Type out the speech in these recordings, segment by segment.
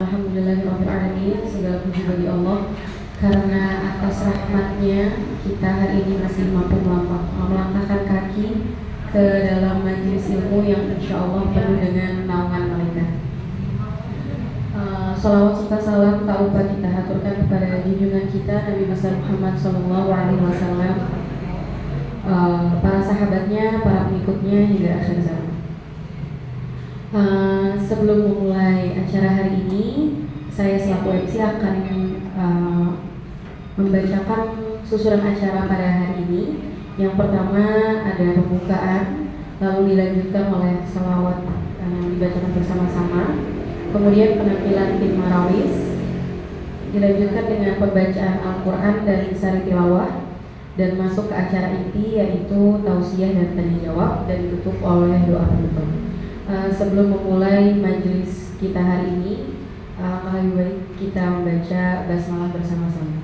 Alhamdulillahirrahmanirrahim. Segala puji bagi Allah karena atas rahmatnya kita hari ini masih mampu melangkahkan kaki ke dalam majelis ilmu yang insya Allah penuh dengan naungan malaikat. Salawat serta salam tak lupa kita haturkan kepada junjungan kita Nabi besar Muhammad SAW, para sahabatnya, para pengikutnya hingga akhir zaman. Sebelum memulai acara hari ini, saya selaku MC akan membacakan susunan acara pada hari ini. Yang pertama ada pembukaan, lalu dilanjutkan oleh salawat yang dibacakan bersama-sama. Kemudian penampilan tim marawis, dilanjutkan dengan pembacaan Al-Quran dan sari tilawah, dan masuk ke acara inti yaitu tausiah dan tanya jawab, dan ditutup oleh doa penutup. Sebelum memulai majelis kita hari ini, lebih baik kita membaca basmalah bersama-sama.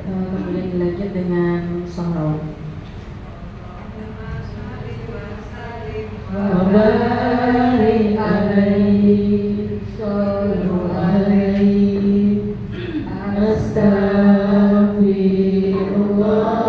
Kemudian dilanjut dengan sholawat. Wa barik alaihi sallu alaihi astagfirullah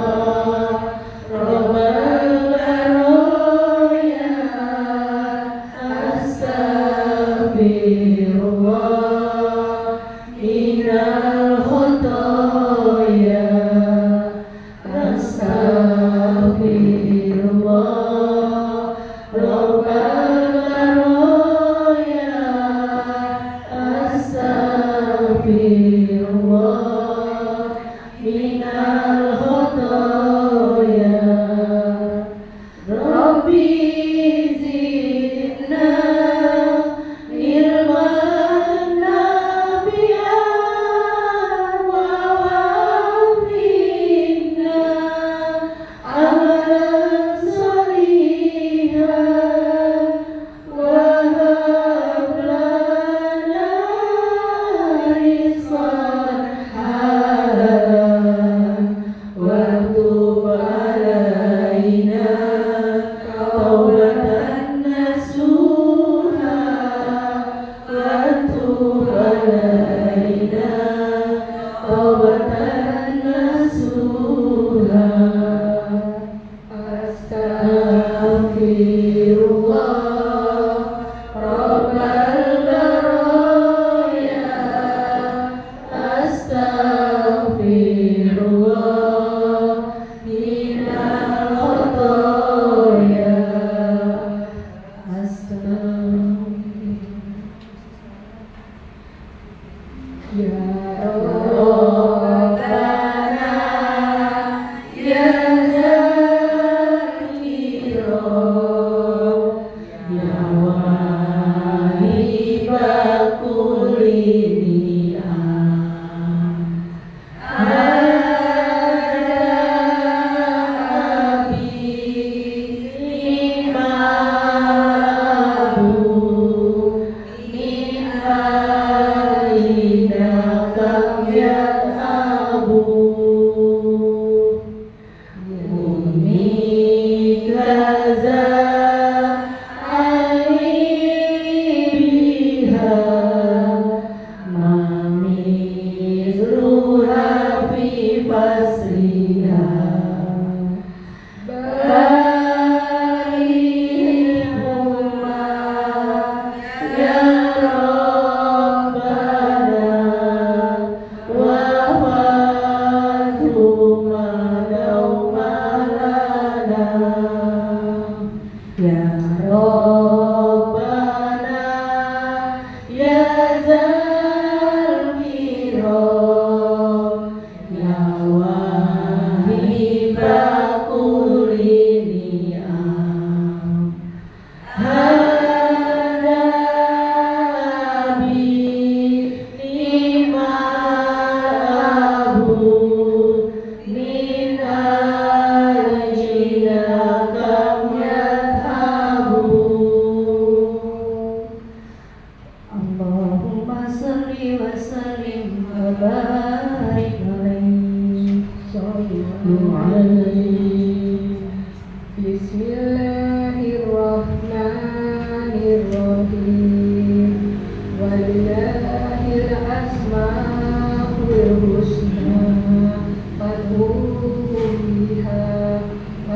Bismillahirrahmanirrahim.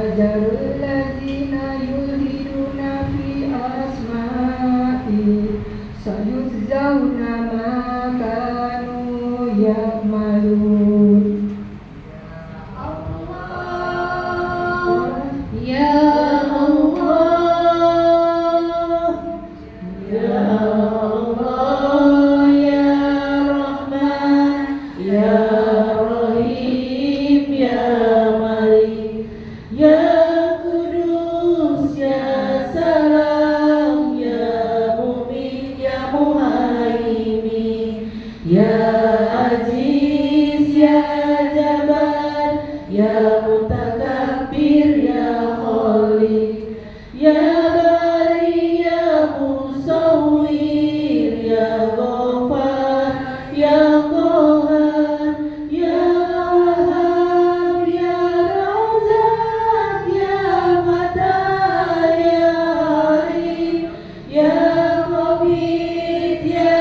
وذروا الذين يلحدون في أسمائه سيجزون ما كانوا يعملون. Ya Allah, Ya Allah, Ya Rahman, Ya Rahim, Ya Malik, Ya Kudus, Ya Salam, Ya Mu'min, Ya Muhaimin, Ya Aziz, Ya Jabbar, Ya Mutakabbir, Ya Khaliq, Ya Bari, Ya Musawwir, Ya Ghaffar, Ya Qahhar, Ya Wahhab, Ya Razzaq, Ya Fatah, Ya Harith, Ya Qabid, Ya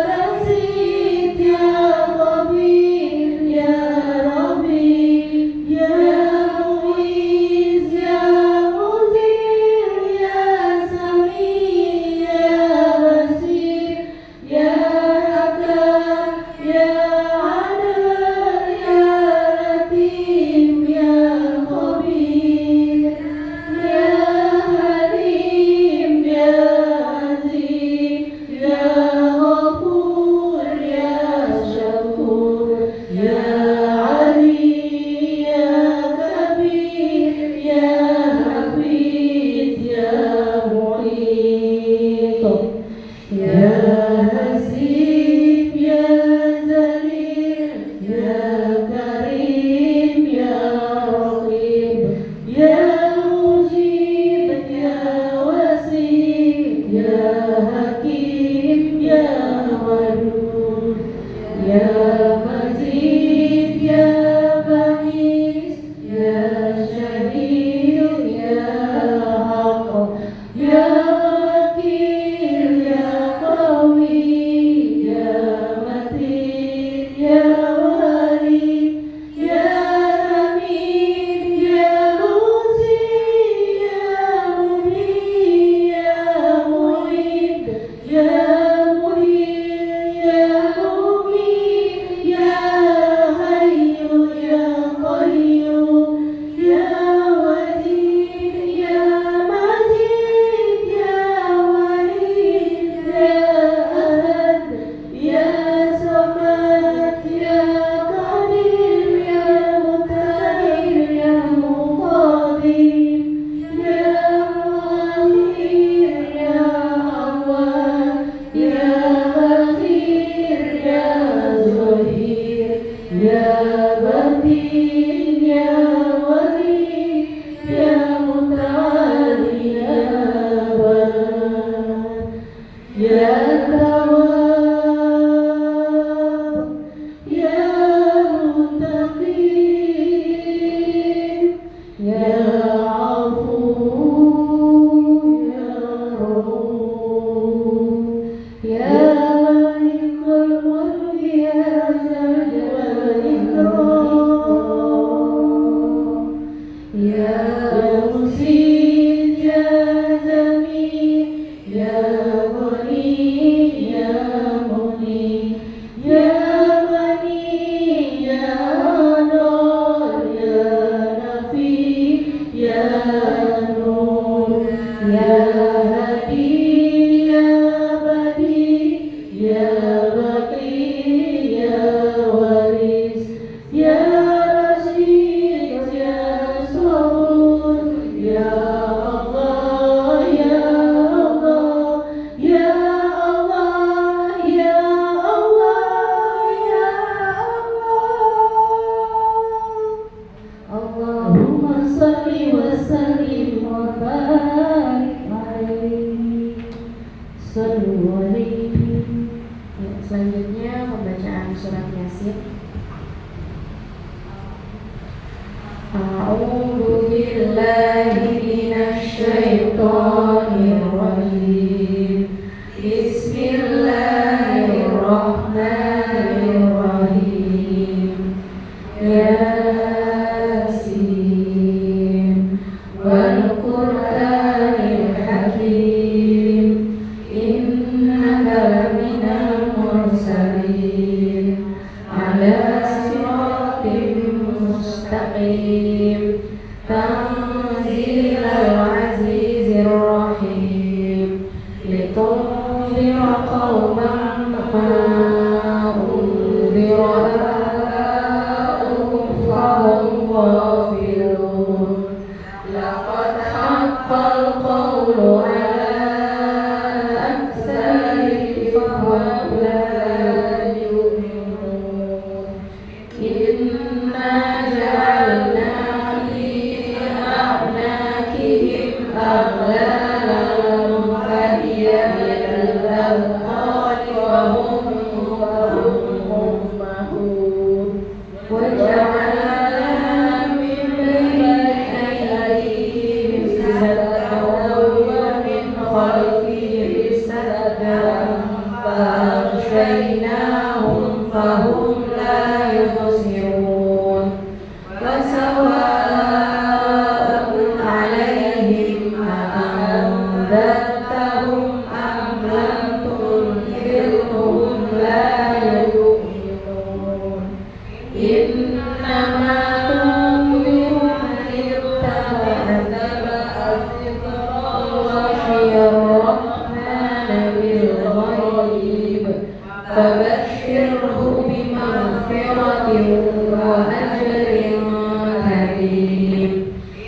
Basit, Ya Khabir, Ya Rabbi, Ya Muiz, Ya Muzil, Ya Sami, Ya Basir, Ya Hakam, Ya Adil, Ya Latif, Ya Khabir, Ya Halim, Ya Aziz, Ya Ghafur, Ya Syakur, Ya Ali, Ya Kabir, Ya Hafiz, Ya Mu'id, Ya Hasib, Ya Zalil, Ya Karim, Ya Raqib, Ya Mujib, Ya Wasi, Ya Hakim, Ya Wadud, Ya Majid, Ya Banis, Ya Syahid, Ya Haq, Ya Wakil, Ya Qawi, Ya Matin, Ya Wali, Ya Hamid, Ya Muzi, Ya Mubin, Ya Mu'id, Ya Muhil, Ya Mubin, Ya Hayyu, Ya Qayyum, Ya Wajid, Ya Majid, Ya Wahid, Ya Ahad, Ya Samad, Ya Qadir, Ya Muqtadir, Ya Muqadim, Ya Muakhir, Ya Awwal, Ya Akhir, Ya Zahir, Ya Batin, Ya Wali, Ya Muta'ali, Ya Barat, Ya Tawwab, Ya Muttaqin, Ya Afu, Ya Rauf, Ya Malikul Mulk, Ya Dzal Jalali wal Ikram, Ya Muhsin, Ya Jamil, Ya Ghani, Ya Mughni, Ya Ghani, Ya Nur, Ya Nafi, Ya Nur, Ya Hadi, Ya Badi, Ya Baqi, Ya Waris, Ya Rashid, Ya Sabur, Ya Allah, Ya Allah, Ya Allah, Ya Allah, Ya Allah. Allahumma salli wa sallim wa barik alaihi. Sallu alaihi. Ya, selanjutnya pembacaan surat Yasin. A'udzu billahi minasy syaithanir rajim. Bismillahirrahmanirrahim. Yasin وغشيناهم فهم لا يبصرون وسواء عليهم أأنذرتهم أم لم تنذرهم لا يؤمنون إنما تنذر من اتبع الذكر وخشي الرحمن بالغيب فبشره بمغفرة وأجر كريم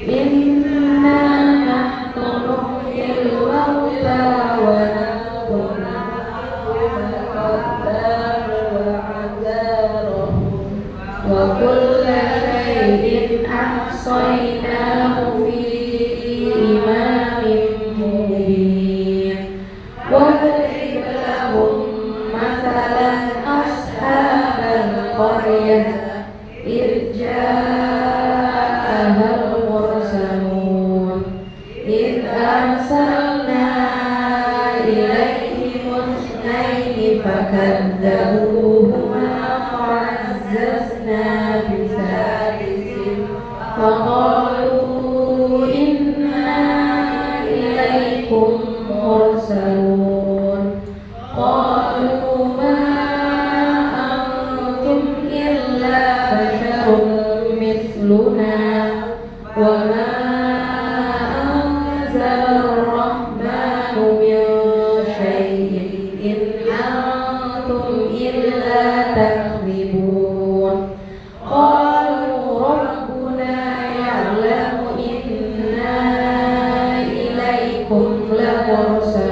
إنا نحن نحيي الموتى ونكتب ما قدموا وآثارهم وكل شيء أحصيناه في إمام مبين واضرب لهم مثلا أصحاب القرية إذ جاءها المرسلون إذ أرسلنا إليهم اثنين فكذبوهما فعززنا بثالث فقالوا إنا إليكم مرسلون قالوا ما أنتم إلا بشر مثلنا وما أنزل الرحمن من شيء إن أنتم إلا تكذبون قالوا ربنا يعلم إنا إليكم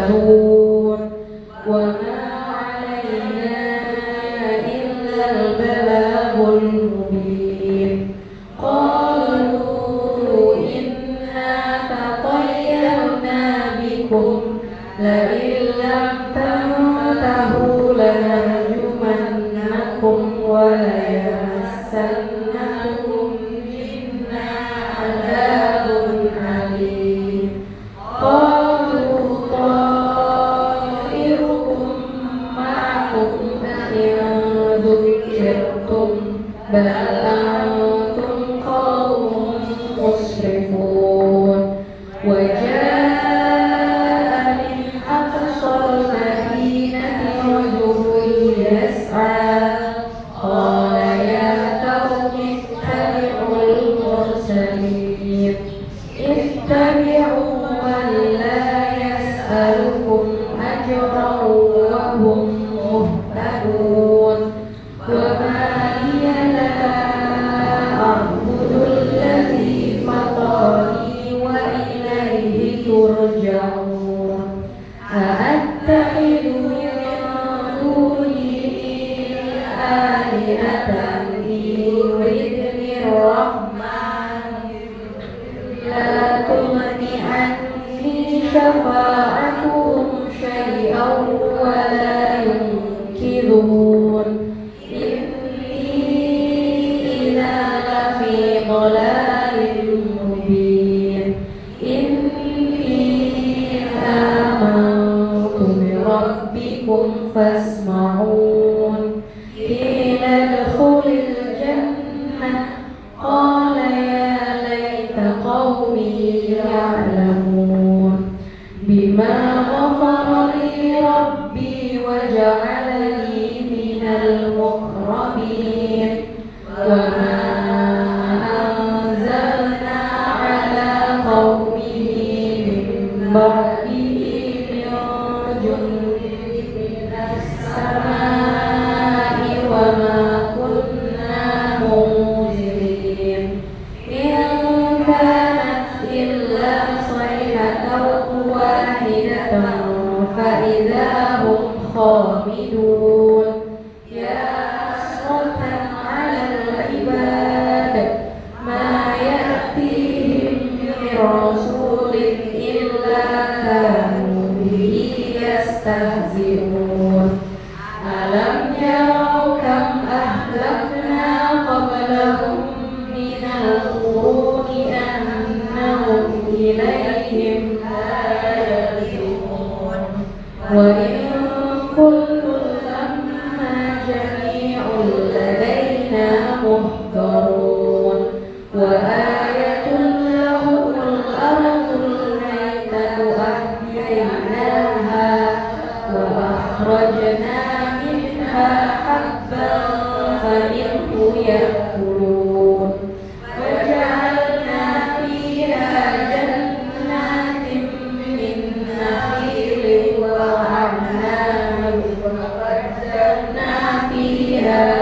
لمرسلون وما علينا إلا البلاغ المبين قالوا إنا تطيرنا بكم لئن لم تنتهوا لنرجمنكم وليمسنكم منا عذاب أليم قالوا طائركم معكم أئن ذكرتم بل أنتم قوم مسرفون وجاء من أقصى المدينة رجل يسعى قال يا قوم اتبعوا المرسلين اتبعوا من لا يسألكم أجرا وهم مهتدون وما لي لا أعبد الذي فطرني وإليه ترجعون أأتخذ من دونه آلهة إن يردني الرحمن لا تغن عني شفاعتهم شيئا ولا ينقذون إني إذا لفي ضلال مبين إني آمنت بربكم فاسمعون قيل ادخل الجنة قال يا ليت قومي يعلمون بما غفر لي ربي وجعلني من المكرمين وما أنزلنا على قومه من بعده من جند من السماء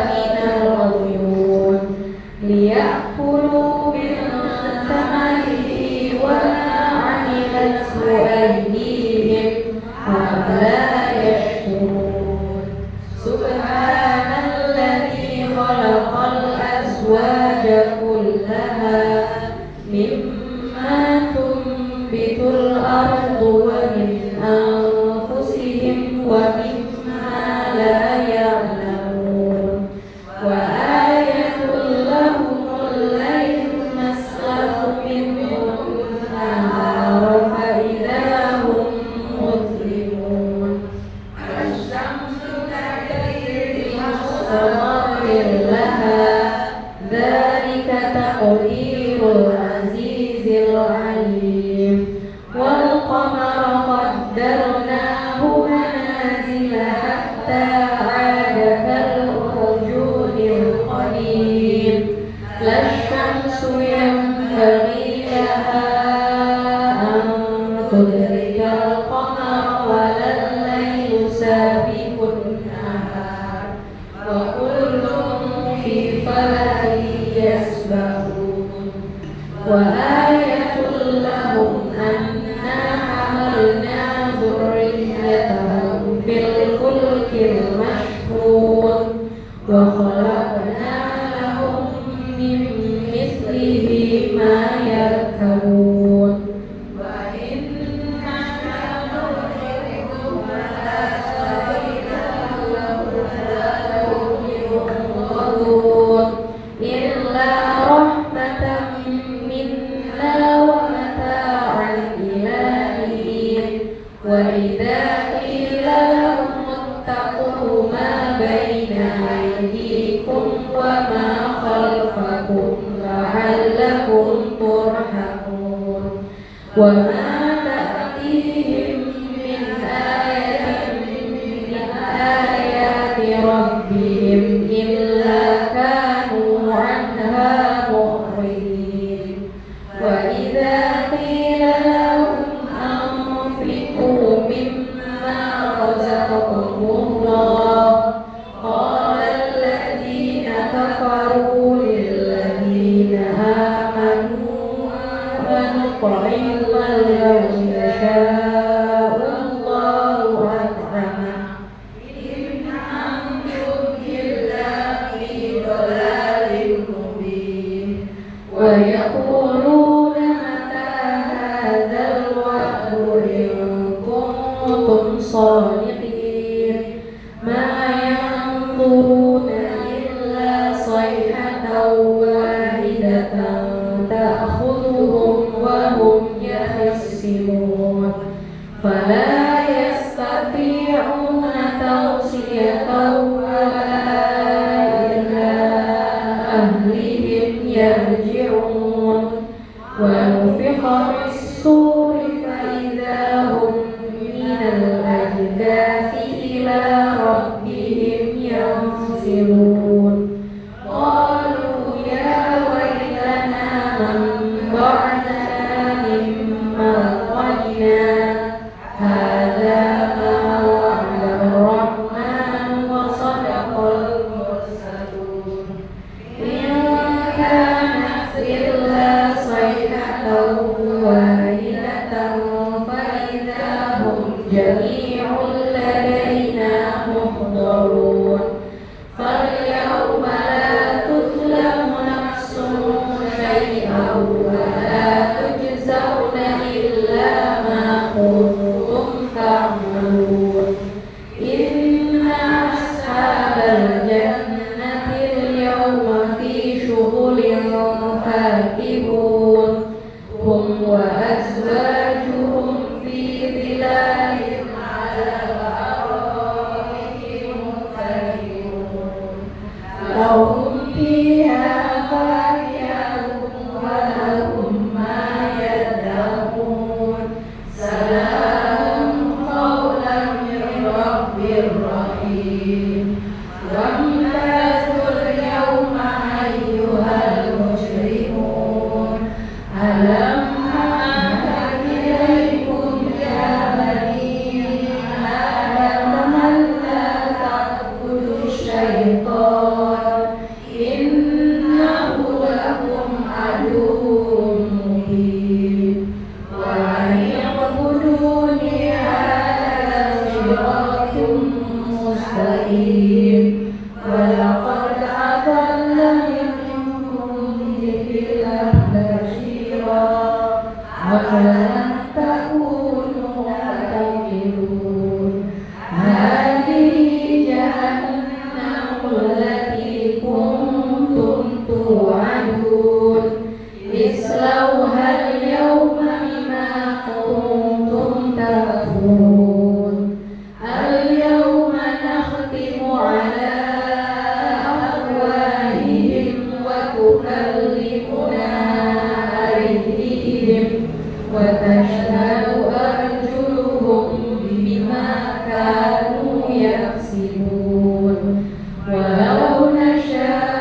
من الغيون ليأكلوا من ثمره وما عملته أيديهم أفلا يشكرون سبحان الذي خلق الأزواج كلها مما تنبت الأرض ومن أنفسهم ومما لا يعلمون وآية لهم الليل نسلخ منه النهار فإذا هم مظلمون الشمس تجري لمستقر لها ذلك تقدير العزيز العليم والقمر قدرناه منازل حتى عاد كالأرجون القديم لا الشمس ينبغي لها أن تدرك القمر ولا الليل سابق النهار وكل في فلك يسبحون وآية لهم أنا حملنا ذريتهم في الفلك المشحون وخلقنا لهم من مثله ما يركبون وإن نشأ نغرقهم فلا سبيل لهم ينقذون إلا رحمة منا ومتاعا إلى حين وإذا قيل لهم اتقوا ما بين أيديكم وما خلفكم لعلكم ترحمون وما تأتيهم من آية من آيات ربهم إلا كانوا عنها معرضين وإذا قيل لهم أنفقوا مما رزقكم الله قال الذين كفروا للذين آمنوا أنطعم من لو يشاء الله أطعمه إن أنتم إلا في ضلال مبين ويقولون متى هذا الوعد إن كنتم صادقين ما ينظرون إلا صيحة واحدة تأخذهم وهم يخصمون فلا يستطيعون توصية ولا إلى أهلهم يرجعون ونفخ في الصور فإذا هم من الأجداث إلى ربهم ينسلون قالوا يا ويلنا من بعثنا من مرقدنا هذا ما وعد الرحمن وصدق المرسلون إن كانت إلا صيحة واحدة فإذا هم جميع لدينا محضرون فاليوم لا تظلم نفس شيئا ولا تجزون إلا ما كنتم تعملون إن أصحاب الجنة اليوم في شغل فاكهون هم وأزواجهم في ظلال على الأرائك متكئون لهم فيها فاكهة ولهم ما يدعون سلام قولا من رب رحيم وامتازوا اليوم أيها المجرمون ألم أعهد إليكم يا بني آدم ألا تعبدوا الشيطان الرجيم ولقد أضل منكم جبلا بشيرا أفلم تكونوا تعقلون هذه جهنم التي كنتم توعدون اصلوها اليوم بما كنتم تكفرون اليوم نختم على أفواههم وتكلمنا أيديهم وتشهد أرجلهم بما كانوا يكسبون ولو نشاء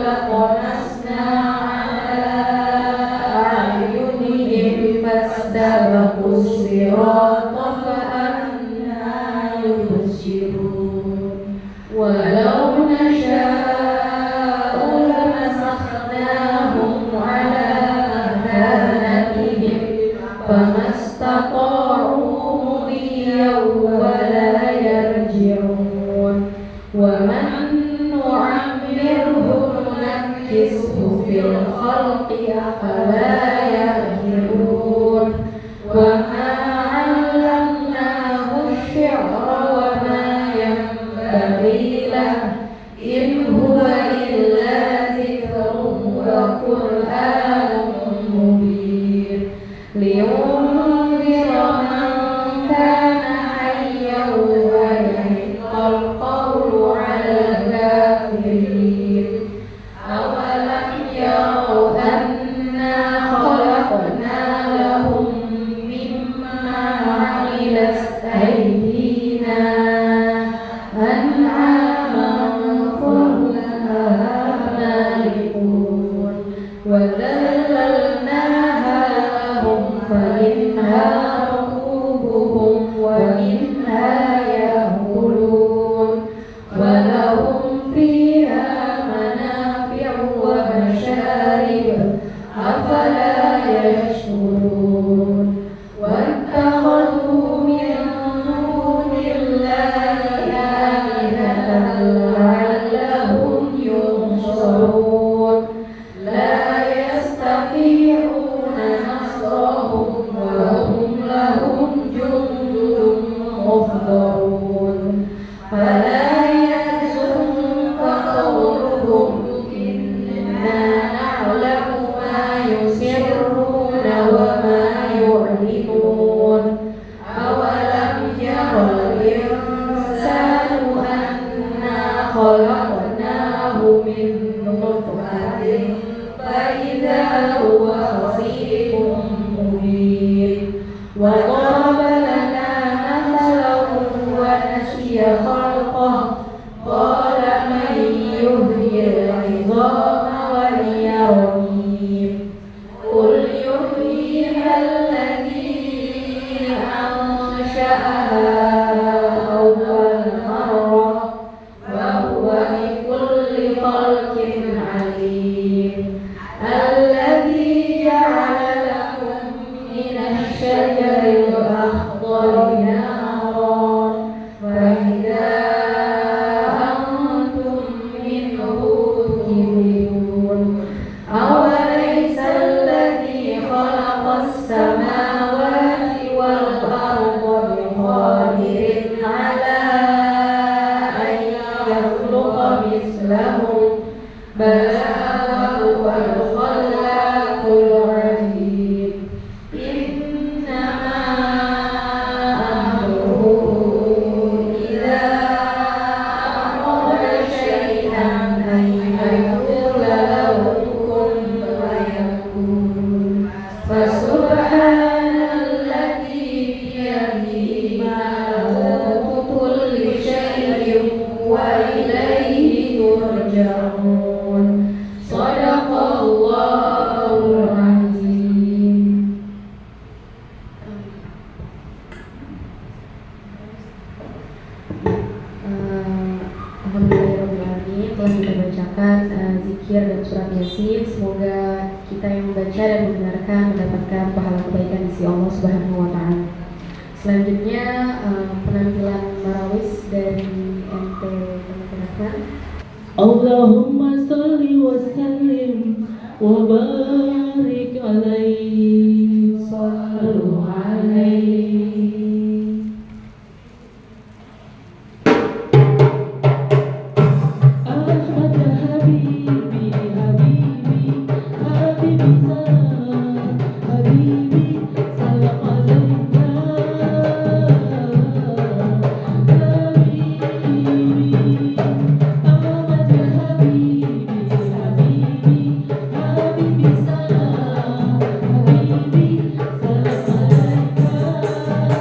لطمسنا على أعينهم فاستبقوا الصراط فأنى يبصرون ولو نشاء لمسخناهم على مكانتهم فما استطاعوا مضيا ولا يرجعون ومن نعمره ننكسه في الخلق أفلا يعقلون وما علمناه الشعر وما ينبغي له إن هو إلا ذكر وقرآن مبين لينذر من كان حيا ويحق القول على الكافرين أولم يروا أنا خلقنا لهم مما عملت أيدينا أنعاما فهم لها مالكون وذللناها لهم فمنها ركوبهم ومنها يأكلون ولهم فيها منافع ومشارب أفلا يشكرون واتخذوا من دون الله آلهة لعلهم ينصرون لا يستطيعون نصرهم وهم لهم جند محضرون فلا يحزنك قولهم إنا نعلم ما يسرون وما يعلنون أولم ير الإنسان أنا خلقناه من نطفة فإذا هو خصيم مبين وضرب لنا مثلا ونسي خلقه قال من يحيي العظام وهي رميم قل يحييها الذي أنشأها أول مرة وهو بكل خلق عليم الذي جعل لكم من الشجر الأخضر نارا فإذا أنتم منه توقدون أوليس الذي خلق السماوات والأرض بقادر على أن يخلق مثلهم بلى وهو الخلاق العليم إنما أمره إذا أراد شيئا أن يقول له كن فيكون فسبحان الذي بيده ملكوت كل شيء وإليه ترجعون صدق الله العظيم. Alhamdulillahirrahmanirrahim, telah kita bacakan zikir dan surat yasin. Semoga kita yang membaca dan mendengarkan mendapatkan pahala kebaikan di sisi Allah Subhanahu wa Ta'ala. Selanjutnya penampilan marawis dari silahkan. Allahumma salli wa sallim wa barik alaihi sallu alaihi. Ahmad habibi habibi habibi salam habibi salam alaika habibi. Ahmad habibi habibi habibi salam habibi salam alaika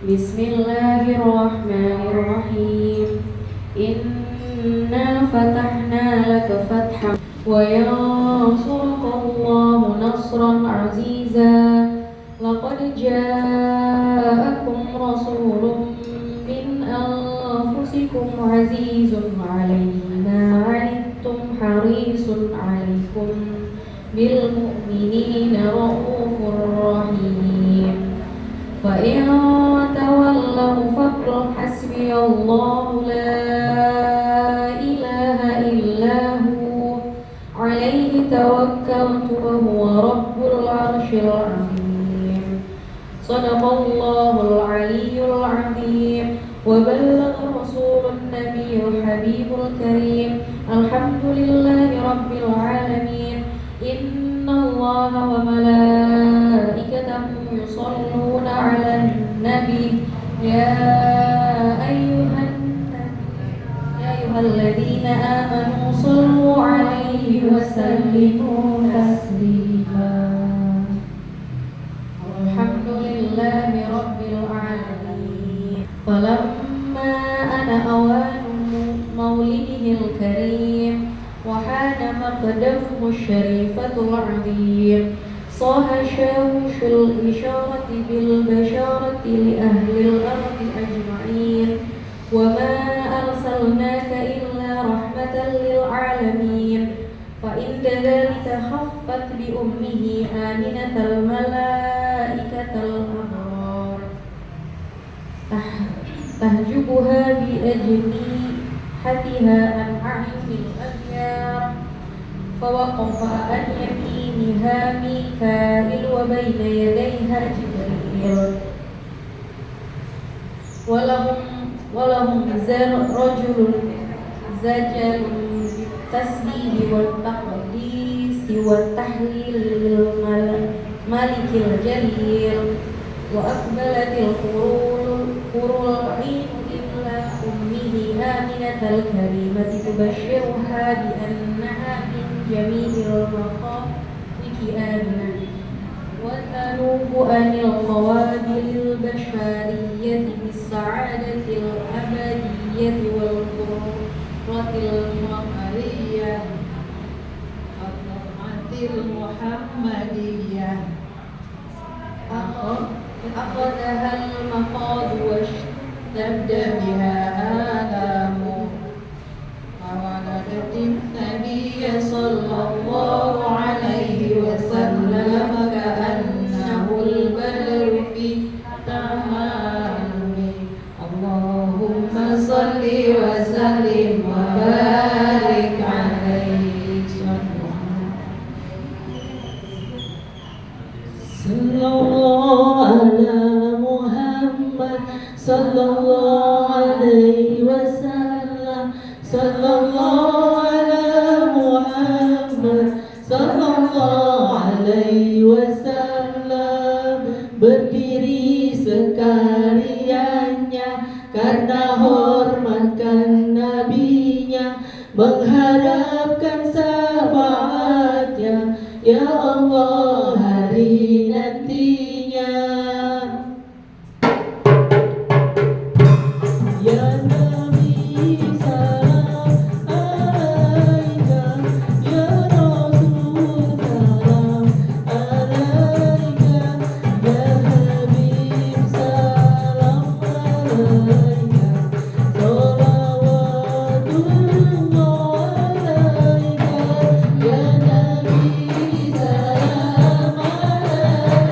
Bismillahirrahmanirrahim. Inna fatahna laka fathan wa yansurukallahu nasran aziza. Laqad ja'akum rasulun min anfusikum azizun 'alayhi ma 'anittum harisun 'alaykum bil mu'minina ra'ufur rahim. Fa in tawallaw faqul العظيم وبلغ رسول النبي الحبيب الكريم الحمد لله رب العالمين إن الله وملائكته يصلون على النبي يا أيها الذين آمنوا صلوا عليه وسلموا تسليما الحمد لله رب العالمين فلما أنا أوان مولده الكريم وحان مقدمه الشريفة العظيم صاح شاوش الإشارة بالبشارة لأهل الأرض أجمعين وما أرسلناك إلا رحمة للعالمين فإن ذلك خفت بأمه آمنة الملائكة الأبرار تحجبها بأجنحتها عن أعين الأبيار فوقف عن يمينها ميكائيل وبين يديها جبريل ولهم رجل زجل بالتسبيح والتقديس والتحليل للملك الجليل وأقبلت القرون العين إلى أمه آمنة الكريمة تبشرها بأنها من جميع المخافق آمنة وتنوب عن القوابل البشرية بالسعادة الأبدية والقرة المقرية الطاعة المحمدية أخذها المخاض واشتد بها آلام فولدت النبي صلى الله عليه وسلم كأنه البدر في تمام اللهم صل وسلم وبارك عليه Sallallahu ala Muhammad Sallallahu alaihi wasallam Sallallahu ala Muhammad Sallallahu alaihi wasallam Berdiri sekaliannya karena hormatkan nabinya mengharapkan syafaatnya ya Allah hari nantinya ya Nabi salam alaika ya Rasul salam alaika ya Habib salam alaika salawatullah alaika ya Nabi salam alaika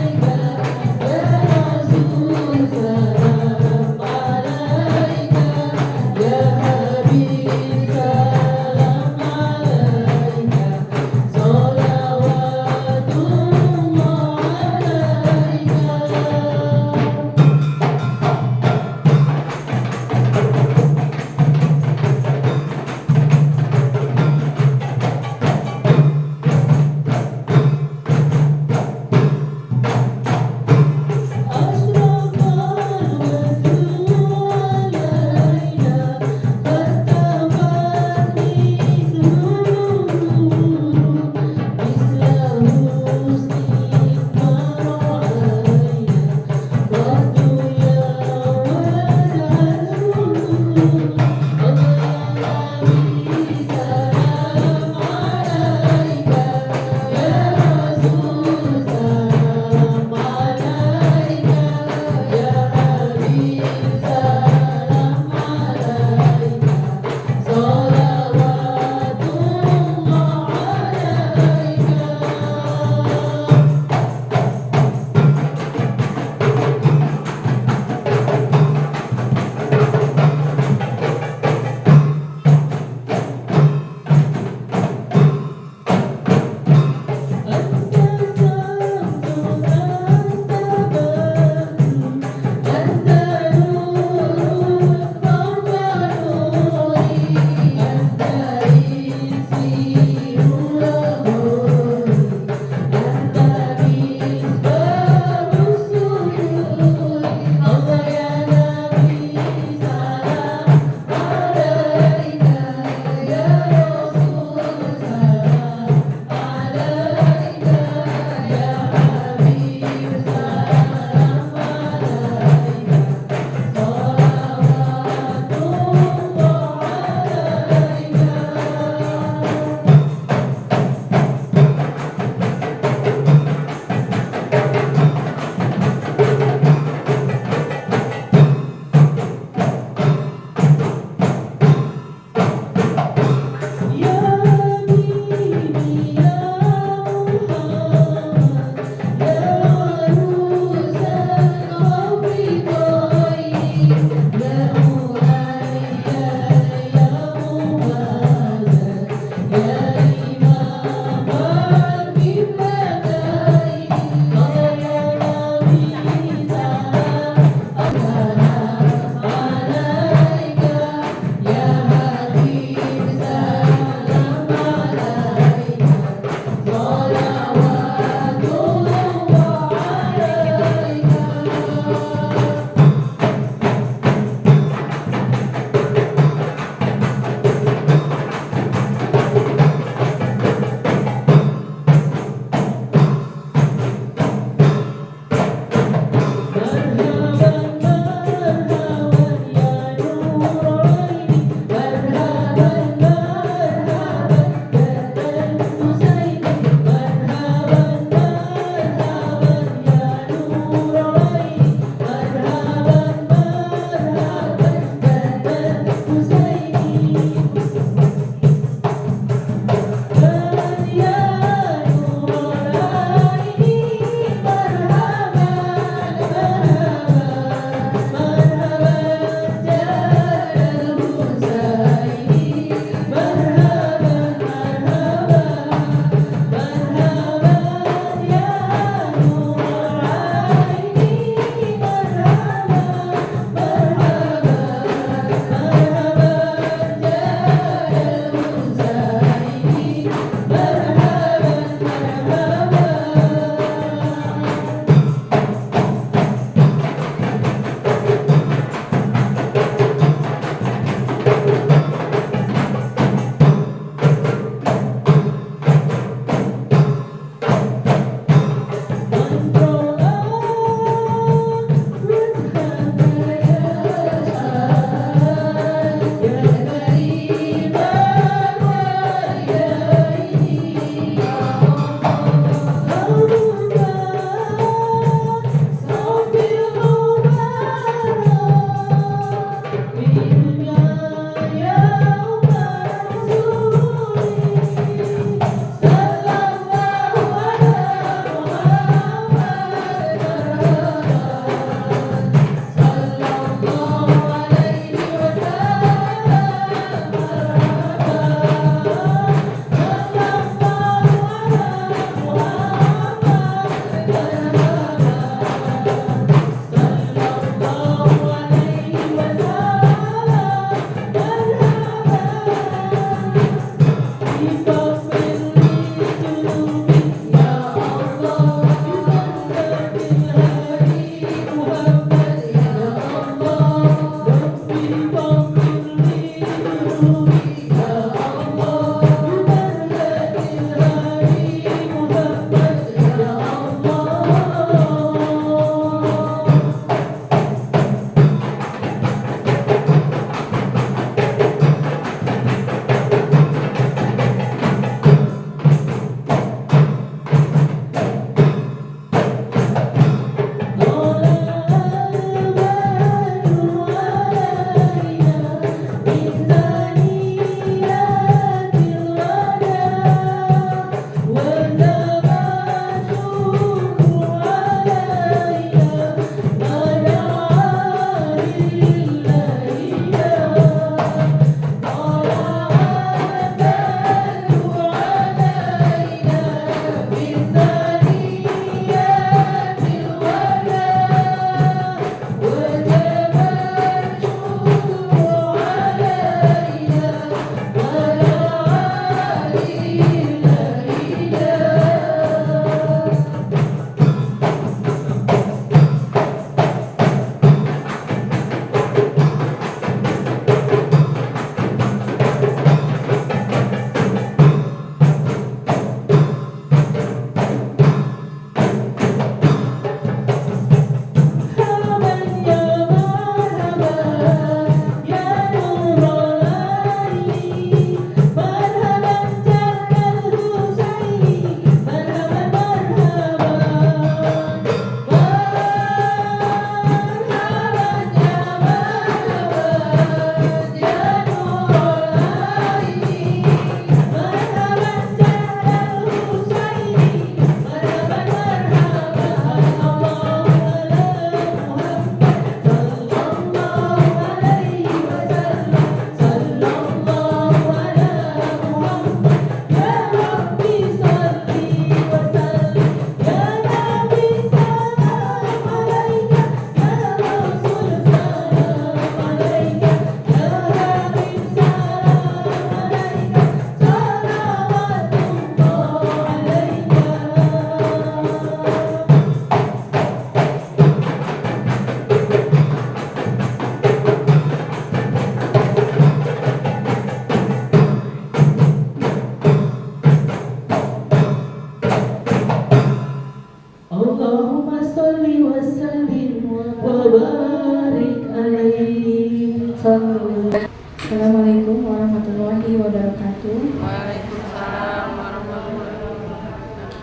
Assalamualaikum warahmatullahi wabarakatuh. Waalaikumsalam warahmatullahi wabarakatuh.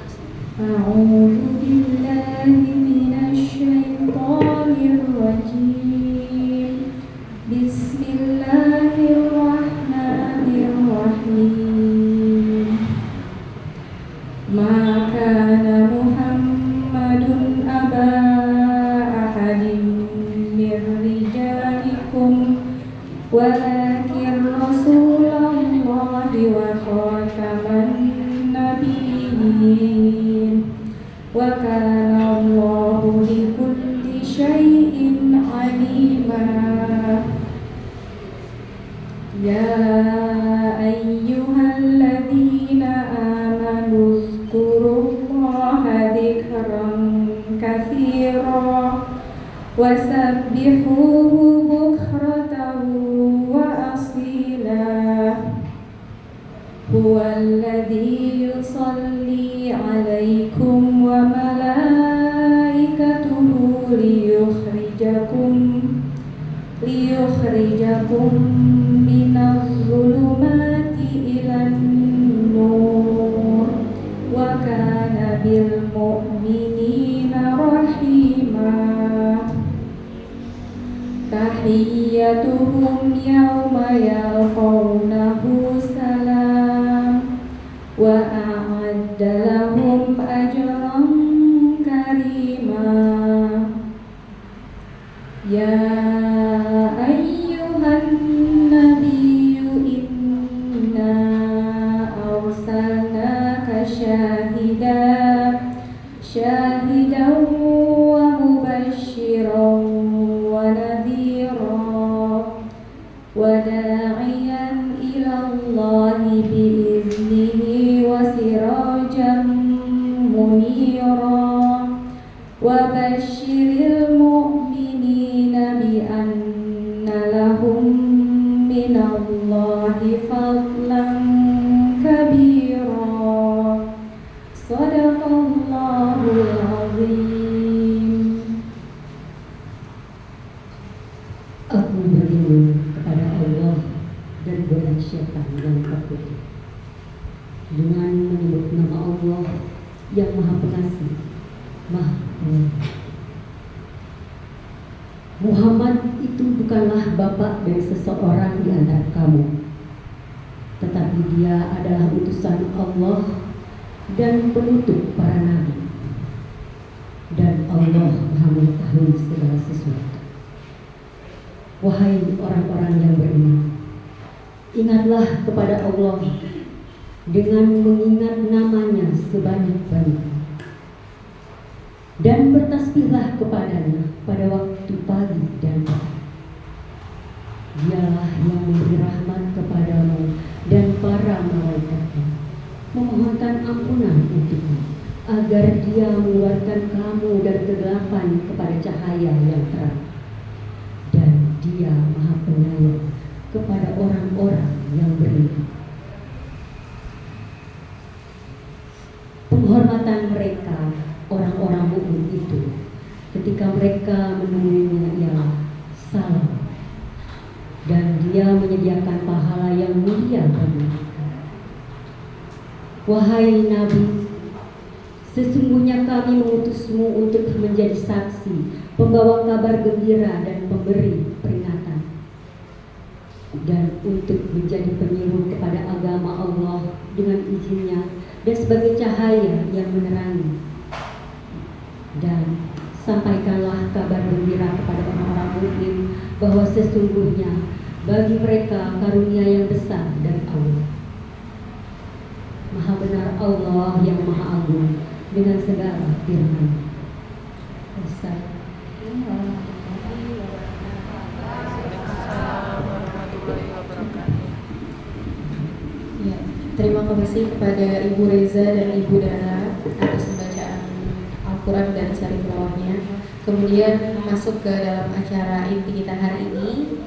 A'udzu billahi minasy syaithanir rajim. Bismillahirrahmanirrahim. Ma kana Muhammadun aba ahadin mir rijalikum walakin Rasulullahi wa khataman nabiyyin wa kana Allahu bikulli syai'in alima. Ya ayyuhalladzina amanu dzkurullaha dzikran katsira wasabbihuhu bukratan wa asila. Huwallazi yusalli 'alaikum wa malaikatuhu liyukhrijakum minadh dhulumati ilan nur wa kana bil mu'minina rahima. Tahiyyatuhum yawma yalqawnahu salam wa a'adda lahum ajran karima. Ya ayyuhan nabiyyu inna arsalnaka syahidan wa mubasysyiran wa nadhiran wa da'iyan ila Allahi bi'iznihi wa sirajan munira wa basyiril mu'minina bi anna lahum minallahi fadlan kabira. Shadaqallahul azim. Aku berlindung kepada Allah dan godaan syaitan yang takut dengan menyebut nama Allah yang Maha Pengasih, Maha Penyayang. Muhammad itu bukanlah bapak dari seseorang di antara kamu, tetapi dia adalah utusan Allah dan penutup para nabi, dan Allah Maha mengetahui segala sesuatu. Wahai orang-orang yang beriman, ingatlah kepada Allah dengan mengingat namanya sebanyak-banyaknya, dan bertasbihlah kepadanya pada waktu pagi dan petang. Dialah yang memberi rahmat kepadamu dan para malaikatnya, memohonkan ampunan untukmu, agar dia mengeluarkan kamu dari kegelapan kepada cahaya yang terang. Dan dia Maha Penyayang kepada orang-orang yang beriman. Penghormatan mereka, orang-orang mukmin itu, ketika mereka menemuinya ialah salam, dan dia menyediakan pahala yang mulia bagi mereka. Wahai Nabi, sesungguhnya kami mengutusmu untuk menjadi saksi, pembawa kabar gembira dan pemberi peringatan, dan untuk menjadi penyeru kepada agama Allah dengan izinnya dan sebagai cahaya yang menerangi. Dan sampaikanlah kabar gembira kepada orang-orang mukmin bahwa sesungguhnya bagi mereka karunia yang besar dari Allah. Maha benar Allah yang Maha Agung dengan segala firman. Ya, terima kasih kepada Ibu Reza dan Ibu Dara atas pembacaan Al-Quran dan sari tilawahnya. Kemudian masuk ke dalam acara inti kita hari ini,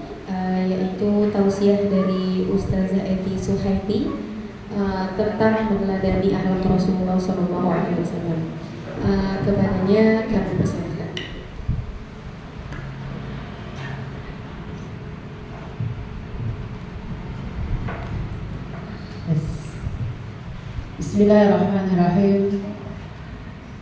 yaitu tausiah dari Ustazah Eti Suhaiti tentang meneladani akhlak Rasulullah SAW. Kepadanya kami persilahkan. Bismillahirrahmanirrahim.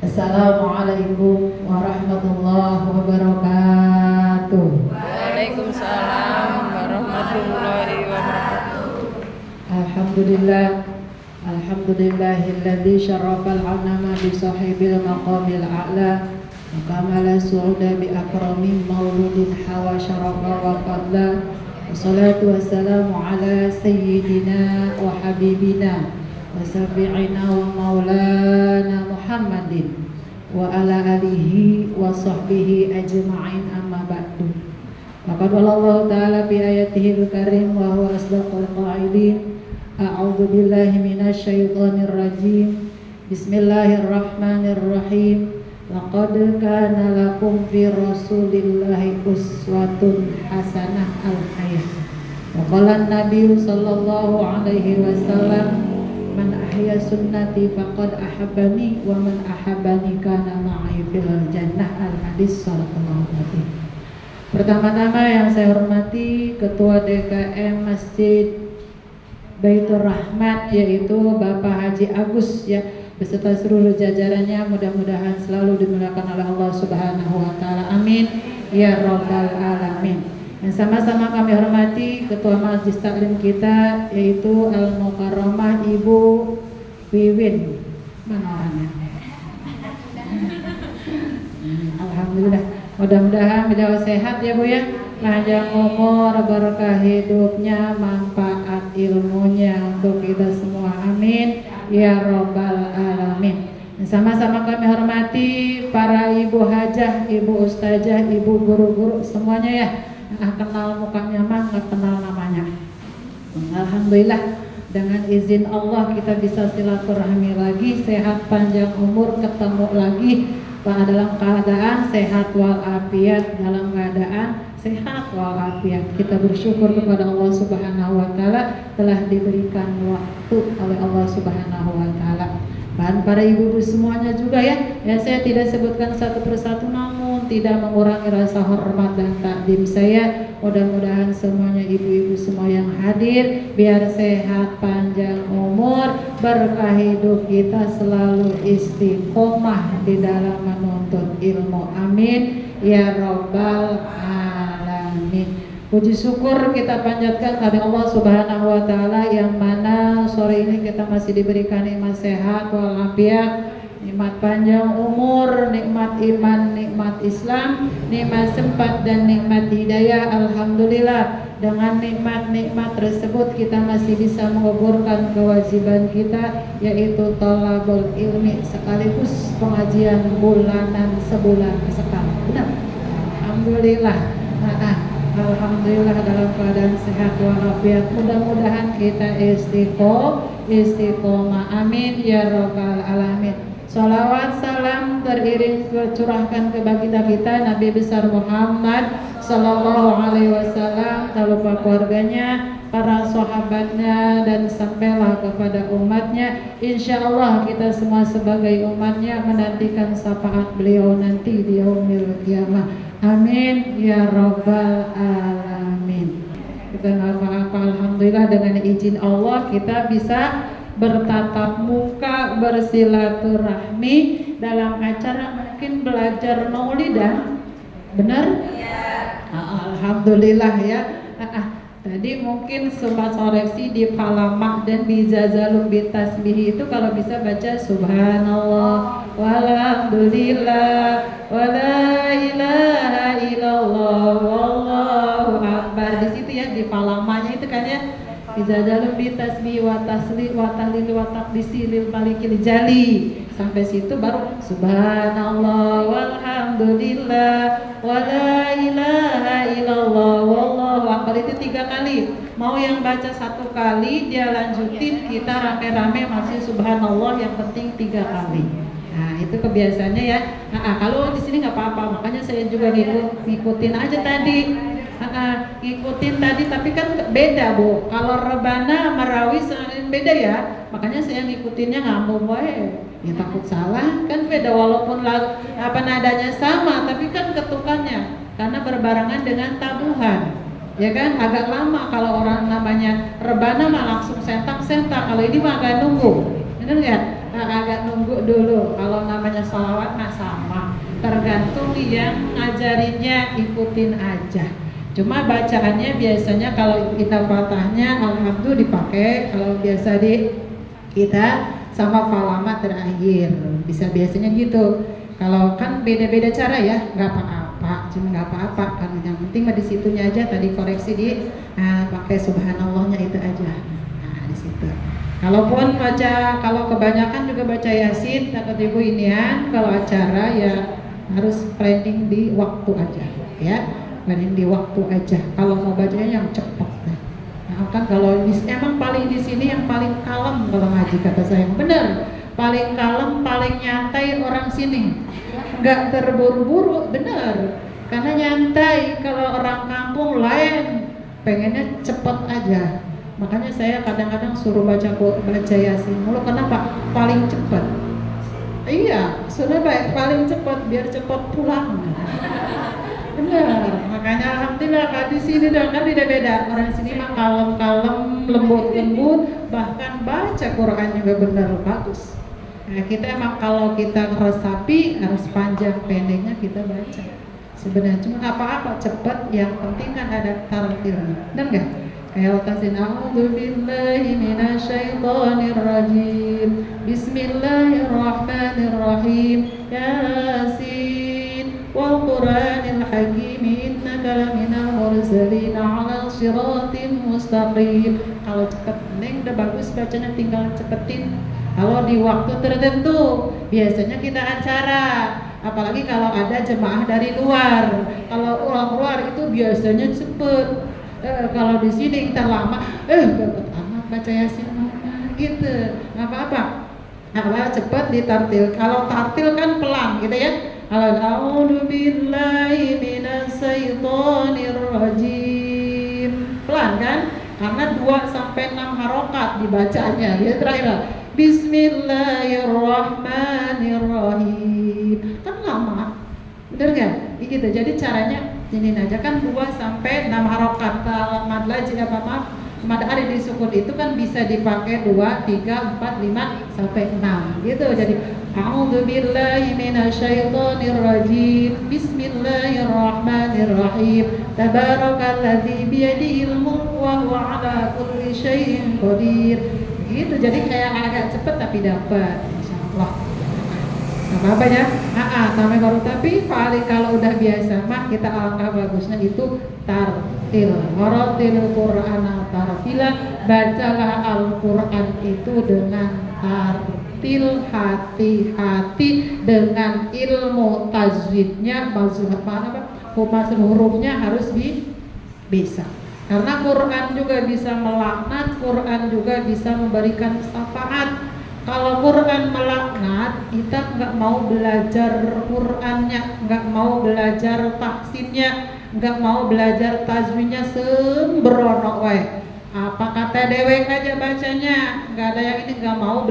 Assalamualaikum warahmatullahi wabarakatuh. Waalaikumsalam warahmatullahi wabarakatuh. Alhamdulillah. Alhamdulillahilladzi syarrafal anama bi sahibil maqamil a'la wa kamala su'uda bi akramin mauludin hawa syarafa wa fadla. Wassalatu wassalamu ala sayyidina wa habibina wa syafi'ina wa maulana Muhammadin wa ala alihi wa sahbihi ajma'in, amma ba'du. Faqad qala Allah ta'ala fi ayatihil karim wa huwa asdaqul qailin. A'udzu billahi minasy syaithanir rajim. Bismillahirrahmanirrahim. Laqad kana lakum fi Rasulillahi uswatun hasanah al-ayah. Wa qala an-nabiy sallallahu alaihi wasallam, man ahya sunnati faqad ahabbani wa man ahabbani kana ma'i fil jannah, al-hadis sallallahu alaihi. Pertama-tama yang saya hormati Ketua DKM Masjid Baitur Rahmat, yaitu Bapak Haji Agus ya, beserta seluruh jajarannya, mudah-mudahan selalu dimuliakan oleh Allah Subhanahu wa taala. Amin ya rabbal alamin. Dan sama-sama kami hormati Ketua Majelis Taklim kita, yaitu Al-Mukarramah Ibu Wiwin. Mana orangnya? Alhamdulillah. Mudah-mudahan beliau sehat ya Bu ya, panjang umur, berkah hidupnya, manfaat ilmunya untuk kita semua. Amin ya rabbal alamin. Sama-sama kami hormati para ibu hajah, ibu ustazah, ibu guru-guru semuanya ya. Kenal mukanya mah nggak kenal namanya. Alhamdulillah, dengan izin Allah kita bisa silaturahmi lagi, sehat panjang umur, ketemu lagi dalam keadaan sehat walafiat, dalam keadaan sehat walafiat. Kita bersyukur kepada Allah Subhanahu wa taala telah diberikan waktu oleh Allah Subhanahu wa taala. Dan para ibu-ibu semuanya juga ya, saya tidak sebutkan satu persatu namun tidak mengurangi rasa hormat dan takdim saya. Mudah-mudahan semuanya ibu-ibu semua yang hadir biar sehat panjang umur, berkah hidup kita selalu istiqomah di dalam menuntut ilmu. Amin ya rabbal alamin. Puji syukur kita panjatkan kepada Allah Subhanahu wa taala yang mana sore ini kita masih diberikan nikmat sehat walafiat, nikmat panjang umur, nikmat iman, nikmat Islam, nikmat sempat dan nikmat hidayah. Alhamdulillah, dengan nikmat-nikmat tersebut kita masih bisa menggugurkan kewajiban kita, yaitu thalabul ilmi sekaligus pengajian bulanan sebulan sekali. Benar? Alhamdulillah. Alhamdulillah dalam keadaan sehat walafiat. Mudah-mudahan kita istiqomah. Amin ya rabbal alamin. Salawat salam teriring tercurahkan ke baginda kita Nabi besar Muhammad sallallahu alaihi wasallam, tak lupa keluarganya, para sahabatnya, dan sampailah kepada umatnya. Insya Allah kita semua sebagai umatnya menantikan syafaat beliau nanti di yaumil qiyamah. Amin ya rabbal alamin. Kita apa-apa, alhamdulillah dengan izin Allah kita bisa bertatap muka, bersilaturahmi dalam acara mungkin belajar maulidah. Benar? Alhamdulillah ya. Tadi mungkin sempat koreksi di Falamah dan di Zazalub bitasbih itu kalau bisa baca subhanallah walhamdulillah wala ilaha illallah wallahu akbar. Di situ ya, di Falamahnya itu kan ya, di Zazalub bitasbih wa taslil wa tahlil wa taqdisi lil malikil jali. Sampai situ baru subhanallah walhamdulillah wala ilaha illallah wallahu akbar. Itu 3 kali. Mau yang baca 1 kali dia lanjutin, kita rame-rame masih subhanallah, yang penting 3 kali. Nah itu kebiasaannya ya. Kalau di sini nggak apa-apa, makanya saya juga ngikutin aja tadi. Ngikutin tadi, tapi kan beda Bu. Kalau rebana marawi beda ya. Makanya saya ngikutinnya ngambung wae. Ya takut salah kan beda, walaupun nadanya sama tapi kan ketukannya karena berbarengan dengan tabuhan. Ya kan agak lama. Kalau orang namanya rebana mah langsung sentak-sentak, kalau ini mah agak nunggu. bener nggak? Agak nunggu dulu. Kalau namanya sholawat mah sama, tergantung yang ngajarinnya, ikutin aja. Cuma bacaannya biasanya kalau kita fatahnya alhamdulillah dipakai, kalau biasa kita sama falama terakhir, bisa biasanya gitu. Kalau kan beda-beda cara ya, nggak apa-apa, cuma nggak apa-apa. Kan yang penting mah di situnya aja. Tadi koreksi pakai subhanallahnya itu aja. Nah di situ. Kalaupun kalau kebanyakan juga baca yasin, takut ibu inian. Kalau acara ya harus planning di waktu aja, ya. Planning di waktu aja. Kalau mau bacanya yang cepat. Nah, kan kalau emang paling di sini yang paling kalem kalau ngaji kata saya, bener. Paling kalem, paling nyantai orang sini, nggak terburu-buru, bener. Karena nyantai. Kalau orang kampung lain, pengennya cepet aja. Makanya saya kadang-kadang suruh baca yasin mulu. Kenapa? Paling cepet. Iya, sudah baik, paling cepet biar cepet pulang. Benar, makanya alhamdulillah di sini kan beda-beda. Orang sini mah kalem-kalem, lembut-lembut, bahkan baca Quran juga benar bagus. Nah, kita emang kalau kita resapi harus panjang pendeknya kita baca. Sebenarnya cuma apa-apa cepat, yang penting kan ada tartilnya. Benar nggak? Kayak tasin a'udzubillahi minasyaitonirrajim. Bismillahirrahmanirrahim. Yasin wal Qur'anil hakim innaka laminal mursalin ala siratim mustaqim. Kalau cepet neng udah bagus bacanya, tinggal cepetin. Kalau di waktu tertentu, biasanya kita acara, apalagi kalau ada jemaah dari luar. Kalau orang luar itu biasanya cepet. Kalau di sini kita lama, dapat amat baca yasin gitu, nggak apa-apa. Nah, cepet ditartil. Kalau tartil kan pelan gitu ya. A'udzubillahi minasyaitonirrajim. Pelan kan? Karena 2-6 harokat dibacanya. Dia terakhir Bismillahirrahmanirrahim. Kan lama, bener gak? Gitu. Jadi caranya ini aja kan 2-6 harokat. Kalau mad lajim mad ari di sukun itu kan bisa dipakai 2, 3, 4, 5 sampai 6 gitu. Jadi a'udzubillahi minasyaitonirrajim. Bismillahirrahmanirrahim. Tabarakalladzi biyadihil mulku wa huwa ala kulli syai'in qadir. Gitu, jadi kayak agak cepet tapi dapat, insyaallah. Gak apa-apa ya, namanya baru. Tapi paling kalau udah biasa mah kita alangkah bagusnya itu tartil. Waratil Qur'ana tartila, bacalah Al-Quran itu dengan tartil, hati-hati dengan ilmu tajwidnya, hurufnya harus bisa. Karena Quran juga bisa melaknat, Quran juga bisa memberikan syafaat. Kalau Quran melaknat, kita nggak mau belajar Qurannya, nggak mau belajar tahsinnya, nggak mau belajar tajwidnya, sembrono wae. Apa kata dewek aja bacanya, nggak ada yang ini, nggak mau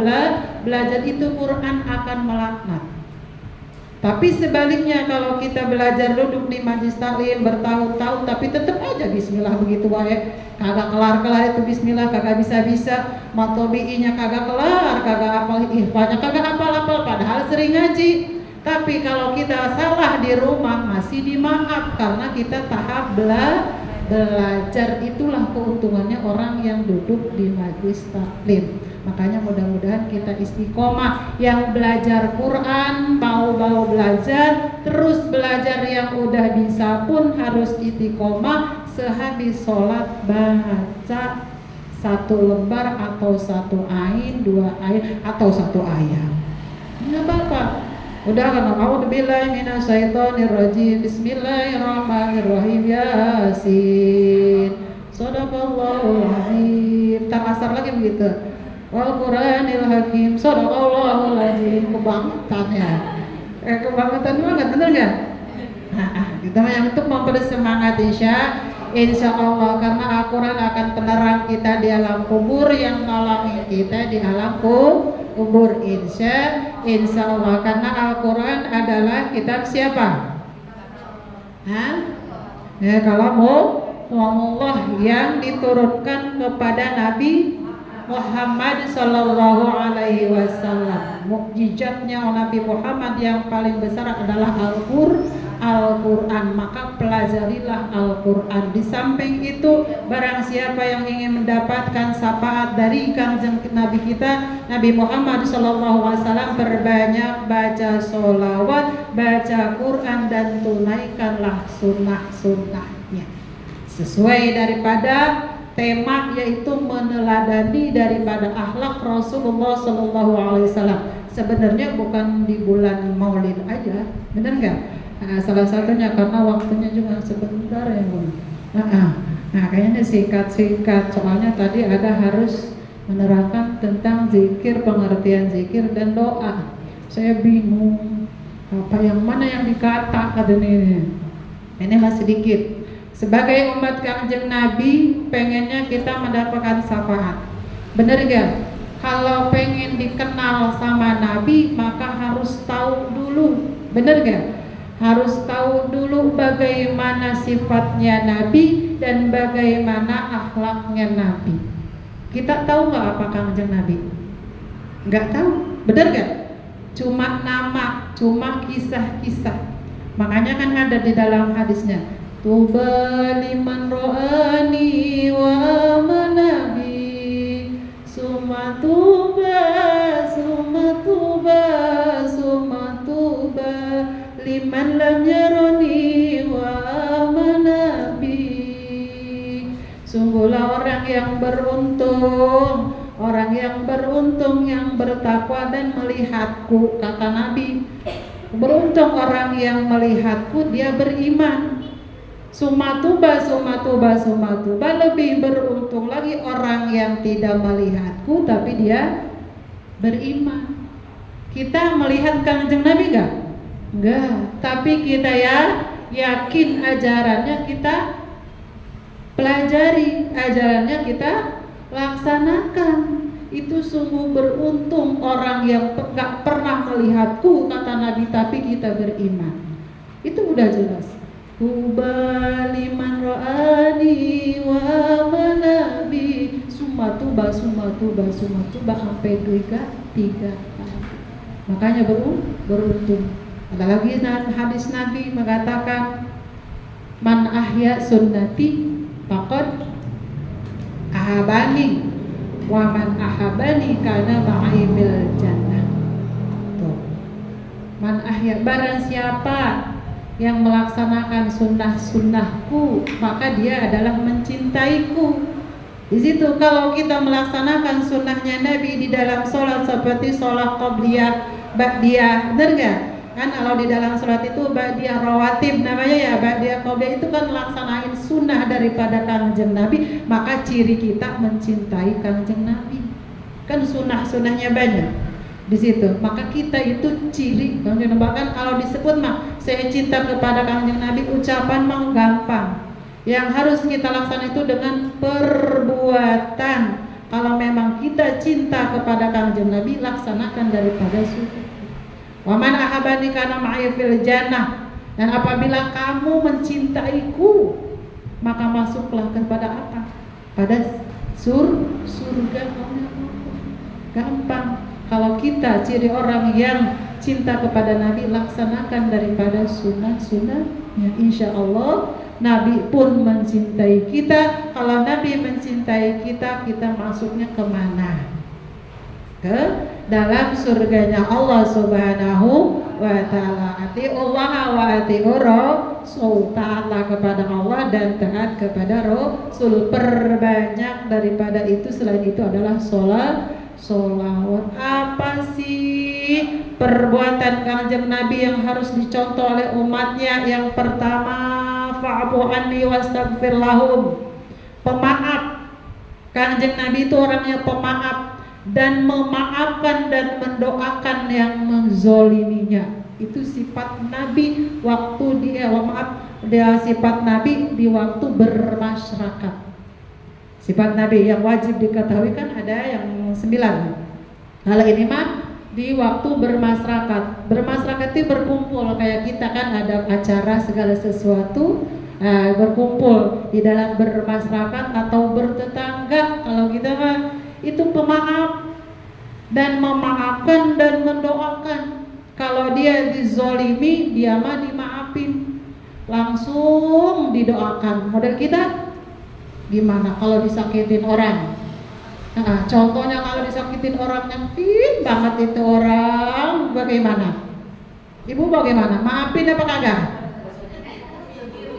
belajar itu, Quran akan melaknat. Tapi sebaliknya kalau kita belajar duduk di majlis taklim bertahun-tahun tapi tetap aja bismillah begitu wae, kagak kelar-kelar itu bismillah, kagak bisa-bisa, matobi'inya kagak kelar, kagak hafal ihfanya, kagak hafal-hafal padahal sering ngaji. Tapi kalau kita salah di rumah masih dimaaf karena kita tahap belajar. Itulah keuntungannya orang yang duduk di majlis taklim. Makanya mudah-mudahan kita istiqomah, yang belajar Quran mau belajar, terus belajar, yang udah bisa pun harus istiqomah. Sehabis sholat baca 1 lembar atau 1 ain, 2 ain atau 1 ayat, nggak apa-apa. Udah kan, a'udzubillahi minasyaitonirrajim. Bismillahirrahmanirrahim. Yasin. Shadaqallahul azim. Tak asar lagi begitu. Wal Qur'anil hakim. Shadaqallahul azim. Kebangetan ya. Kebangetan banget, bener gak? Kita yang untuk memberi semangat insya Allah, karena Al-Quran akan penerang kita di alam kubur, yang nolongin kita di alam kubur insya Allah. Karena Al-Quran adalah kitab siapa? Ya, kalau Allah yang diturunkan kepada Nabi Muhammad sallallahu alaihi wasallam. Mukjizatnya Nabi Muhammad yang paling besar adalah Al-Quran. Maka pelajarilah Al-Quran. Di samping itu, barang siapa yang ingin mendapatkan syafaat dari Kangjeng Nabi kita Nabi Muhammad sallallahu alaihi wasallam, berbanyak baca sholawat, baca Quran, dan tunaikanlah sunnah-sunnahnya sesuai daripada tema, yaitu meneladani daripada akhlak Rasulullah sallallahu alaihi wasallam. Sebenarnya bukan di bulan Maulid aja, benar nggak? Salah satunya karena waktunya juga sebentar ya Bu. Kayaknya singkat-singkat, soalnya tadi ada harus menerangkan tentang zikir, pengertian zikir dan doa. Saya bingung apa yang mana yang dikata ini masih sedikit. Sebagai umat Kangjeng Nabi, pengennya kita mendapatkan syafaat. Bener gak? Kalau pengen dikenal sama Nabi, maka harus tahu dulu. Bener gak? Harus tahu dulu bagaimana sifatnya Nabi dan bagaimana akhlaknya Nabi. Kita tahu gak apa Kangjeng Nabi? Gak tahu. Bener gak? Cuma nama, cuma kisah-kisah. Makanya kan ada di dalam hadisnya, Tuba liman ro'ani wa amanabi, summa tuba, summa tuba, summa tuba liman lam yaroni wa amanabi. Sungguhlah orang yang beruntung, orang yang beruntung yang bertakwa dan melihatku, kata Nabi. Beruntung orang yang melihatku, dia beriman. Sumatuba, sumatuba, sumatuba. Lebih beruntung lagi orang yang tidak melihatku tapi dia beriman. Kita melihat Kangjeng Nabi gak? Enggak. Tapi kita ya yakin ajarannya, kita pelajari ajarannya, kita laksanakan. Itu sungguh beruntung orang yang gak pernah melihatku, kata Nabi, tapi kita beriman. Itu udah jelas. Tuba liman ro'ani wa manabi, sumatuba, sumatuba, sumatuba, sampai tiga kali. Makanya beruntung. Ada lagi hadis Nabi mengatakan, man ahya sunnati faqad ahabani, wa man ahabani kana ma'i fil jannah. Tuh. Man ahya, barang siapa yang melaksanakan sunnah-sunnahku, maka dia adalah mencintaiku. Di situ kalau kita melaksanakan sunnahnya Nabi di dalam sholat, seperti sholat qabliyah, ba'diyah, benar nggak? Kan kalau di dalam sholat itu ba'diyah rawatib namanya ya, ba'diyah qabliyah itu kan melaksanakan sunnah daripada Kangjeng Nabi, maka ciri kita mencintai Kangjeng Nabi. Kan sunnah-sunnahnya banyak di situ, maka kita itu ciri. Bahkan kalau disebut mah saya cinta kepada Kangjeng Nabi, ucapan mah gampang. Yang harus kita laksanakan itu dengan perbuatan. Kalau memang kita cinta kepada Kangjeng Nabi, laksanakan daripada sunnah. Wa man ahabani kana ma'i fil jannah. Dan apabila kamu mencintaiku, maka masuklah kepada apa? Pada surga. Gampang. Kalau kita ciri orang yang cinta kepada Nabi, laksanakan daripada sunnah-sunnahnya. Insya Allah Nabi pun mencintai kita. Kalau Nabi mencintai kita, kita masuknya kemana? Ke dalam surganya Allah Subhanahu wa ta'ala. Ati'ullah wa ati'ur Rasul, taatlah kepada Allah dan taat kepada Rasul. Perbanyak daripada itu. Selain itu adalah sholawat. Apa sih perbuatan Kangjeng Nabi yang harus dicontoh oleh umatnya? Yang pertama, fa'fu anni wastaghfir lahum, pemaaf. Kangjeng Nabi itu orangnya pemaaf dan memaafkan dan mendoakan yang menzoliminya. Itu sifat Nabi waktu dia sifat Nabi di waktu bermasyarakat. Sifat Nabi yang wajib diketahui kan ada yang 9. Kalau ini mah di waktu bermasyarakat. Bermasyarakat itu berkumpul, kayak kita kan ada acara segala sesuatu, berkumpul di dalam bermasyarakat atau bertetangga. Kalau kita mah itu pemaaf dan memaafkan dan mendoakan. Kalau dia dizolimi, dia mah dimaafin, langsung didoakan. Model kita gimana kalau disakitin orang? Nah, contohnya kalau disakitin orang, nyakitin banget itu orang, bagaimana? Ibu bagaimana? Maafin apa kagak?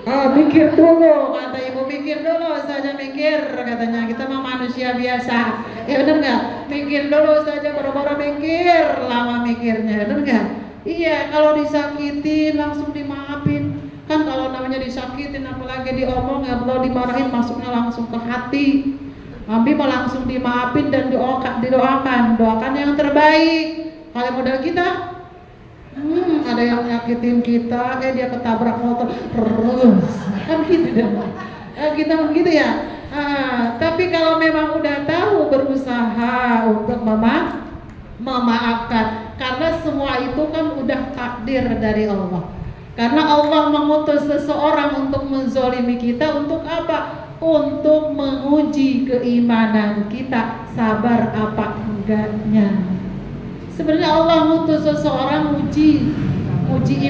Oh, mikir dulu, kata ibu, mikir dulu saja, mikir, katanya kita mah manusia biasa. Ya bener nggak? Mikir dulu saja, boro-boro mikir, lama mikirnya, bener nggak? Iya, kalau disakitin langsung dimaafin. Kan kalau namanya disakitin, apalagi diomong, ya belum dimarahin, masuknya langsung ke hati. Nabi mau langsung dimaafin dan doakan yang terbaik. Kalau model kita, ada yang nyakitin kita, dia ketabrak motor terus, kan gitu deh. Kita begitu ya. Tapi kalau memang udah tahu, berusaha untuk memaafkan, karena semua itu kan udah takdir dari Allah. Karena Allah mengutus seseorang untuk menzolimi kita, untuk apa? Untuk menguji keimanan kita, sabar apa enggaknya. Sebenarnya Allah ngutus seseorang uji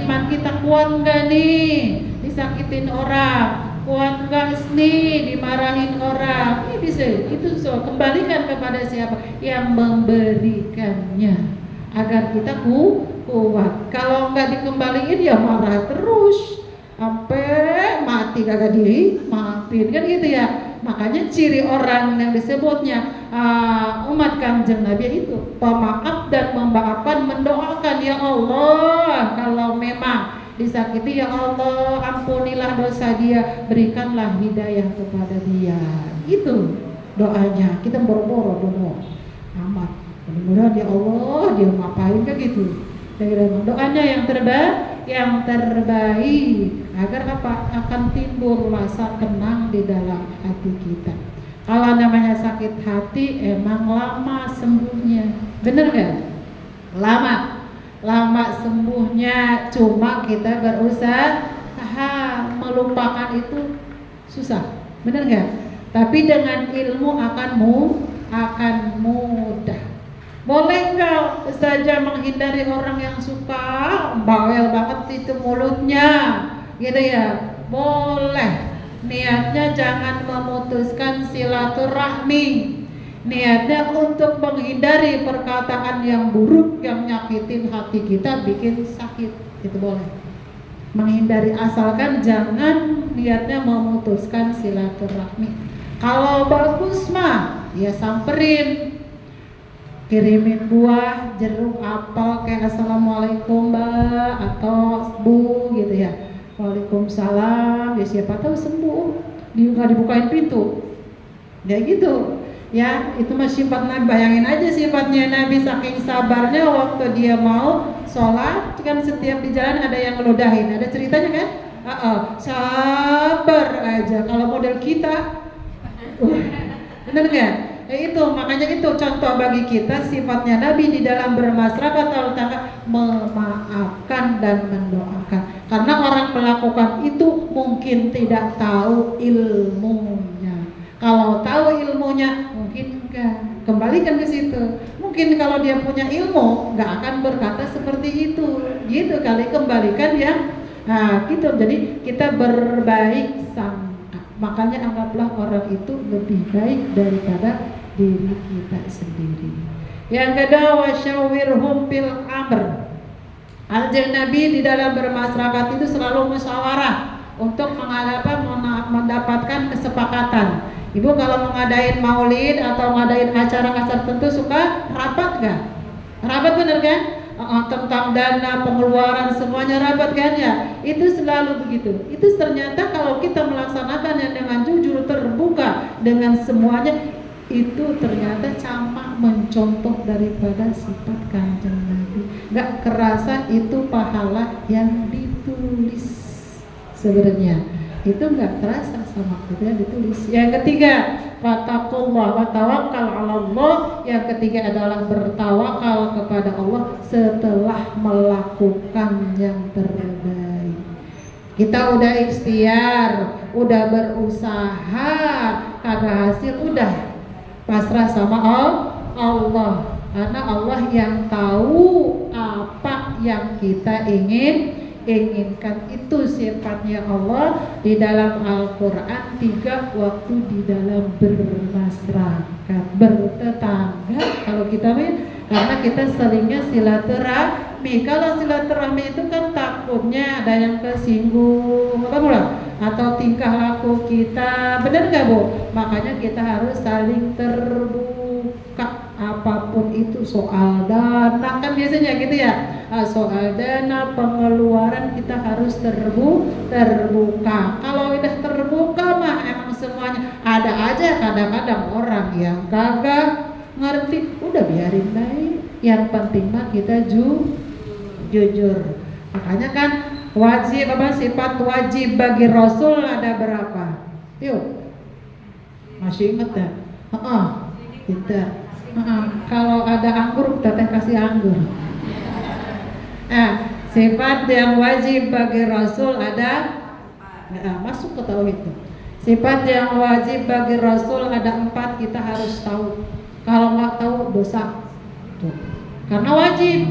iman kita, kuat enggak nih disakitin orang, kuat enggak nih dimarahin orang. Ini bisa, itu kembalikan kepada siapa yang memberikannya, agar kita kuat. Kalau enggak dikembaliin ya marah terus sampai mati, kagak dimaafin, kan gitu ya. Makanya ciri orang yang disebutnya umat Kanjeng Nabi itu pemaaf dan memaafkan, mendoakan, ya Allah kalau memang disakiti, ya Allah ampunilah dosa dia, berikanlah hidayah kepada dia. Itu doanya. Kita boro-boro dulu amat, mudah-mudahan ya Allah dia ngapain, kan gitu. Doanya yang terbaik agar apa? Akan timbul rasa tenang di dalam hati kita. Kalau namanya sakit hati emang lama sembuhnya, bener gak? Lama sembuhnya, cuma kita berusaha melupakan itu susah, bener gak? Tapi dengan ilmu akan mudah. Boleh nggak saja menghindari orang yang suka bawel banget itu mulutnya, gitu ya? Boleh. Niatnya jangan memutuskan silaturahmi. Niatnya untuk menghindari perkataan yang buruk yang nyakitin hati kita, bikin sakit. Itu boleh. Menghindari, asalkan jangan niatnya memutuskan silaturahmi. Kalau bagus mah ya samperin, kirimin buah, jeruk, apel, kayak assalamualaikum mbak atau bu gitu ya, waalaikumsalam, ya siapa tahu sembuh, dibukain pintu, ya gitu ya. Itu mah sifat Nabi. Bayangin aja sifatnya Nabi, saking sabarnya waktu dia mau sholat, kan setiap di jalan ada yang ngeludahin, ada ceritanya kan. Sabar aja. Kalau model kita bener gak? Itu makanya itu contoh bagi kita sifatnya Nabi di dalam bermasyarakat atau memaafkan dan mendoakan. Karena orang melakukan itu mungkin tidak tahu ilmunya. Kalau tahu ilmunya mungkin enggak. Kembalikan ke situ. Mungkin kalau dia punya ilmu enggak akan berkata seperti itu. Gitu kali, kembalikan ya. Nah, gitu. Jadi kita berbaik sangka. Makanya anggaplah orang itu lebih baik daripada diri kita sendiri. Yang kedua, wasyawirhum fil amr. Kanjeng Nabi di dalam bermasyarakat itu selalu musyawarah untuk mendapatkan kesepakatan. Ibu kalau mengadain maulid atau ngadain acara-acara tertentu suka rapat gak? Rapat bener kan? Tentang dana, pengeluaran, semuanya rapat kan ya? Itu selalu begitu. Itu ternyata kalau kita melaksanakannya dengan jujur, terbuka dengan semuanya, itu ternyata sama mencontoh daripada sifat Kanjeng Nabi. Gak kerasa itu pahala yang ditulis sebenarnya. Itu gak terasa sama itu yang ditulis. Yang ketiga, fattaqullah wa tawakkal 'ala Allah. Yang ketiga adalah bertawakal kepada Allah setelah melakukan yang terbaik. Kita udah ikhtiar, udah berusaha, kagak hasil, udah pasrah sama Allah, karena Allah yang tahu apa yang kita inginkan. Itu sifatnya Allah di dalam Al-Quran. 3 waktu di dalam bermasyarakat, bertetangga. Kalau kita karena kita seringnya silaturahmi. Kalau silaturahmi itu kan takutnya ada yang tersinggung, apa pula? Atau tingkah laku kita, benar nggak Bu? Makanya kita harus saling terbuka. Apapun itu, soal dana kan biasanya gitu ya. Soal dana, pengeluaran kita harus terbuka. Kalau udah terbuka mah emang semuanya. Ada aja kadang-kadang orang yang gagah ngerti, udah biarin baik. Yang penting mah kita jujur. Makanya kan wajib, apa sifat wajib bagi Rasul ada berapa? Yuk, masih inget ya? Kita. Kalau ada anggur, teteh kasih anggur. Sifat yang wajib bagi Rasul ada, masuk ke tauhid itu. Sifat yang wajib bagi Rasul ada 4, kita harus tahu. Kalau nggak tahu dosa. Tuh. Karena wajib,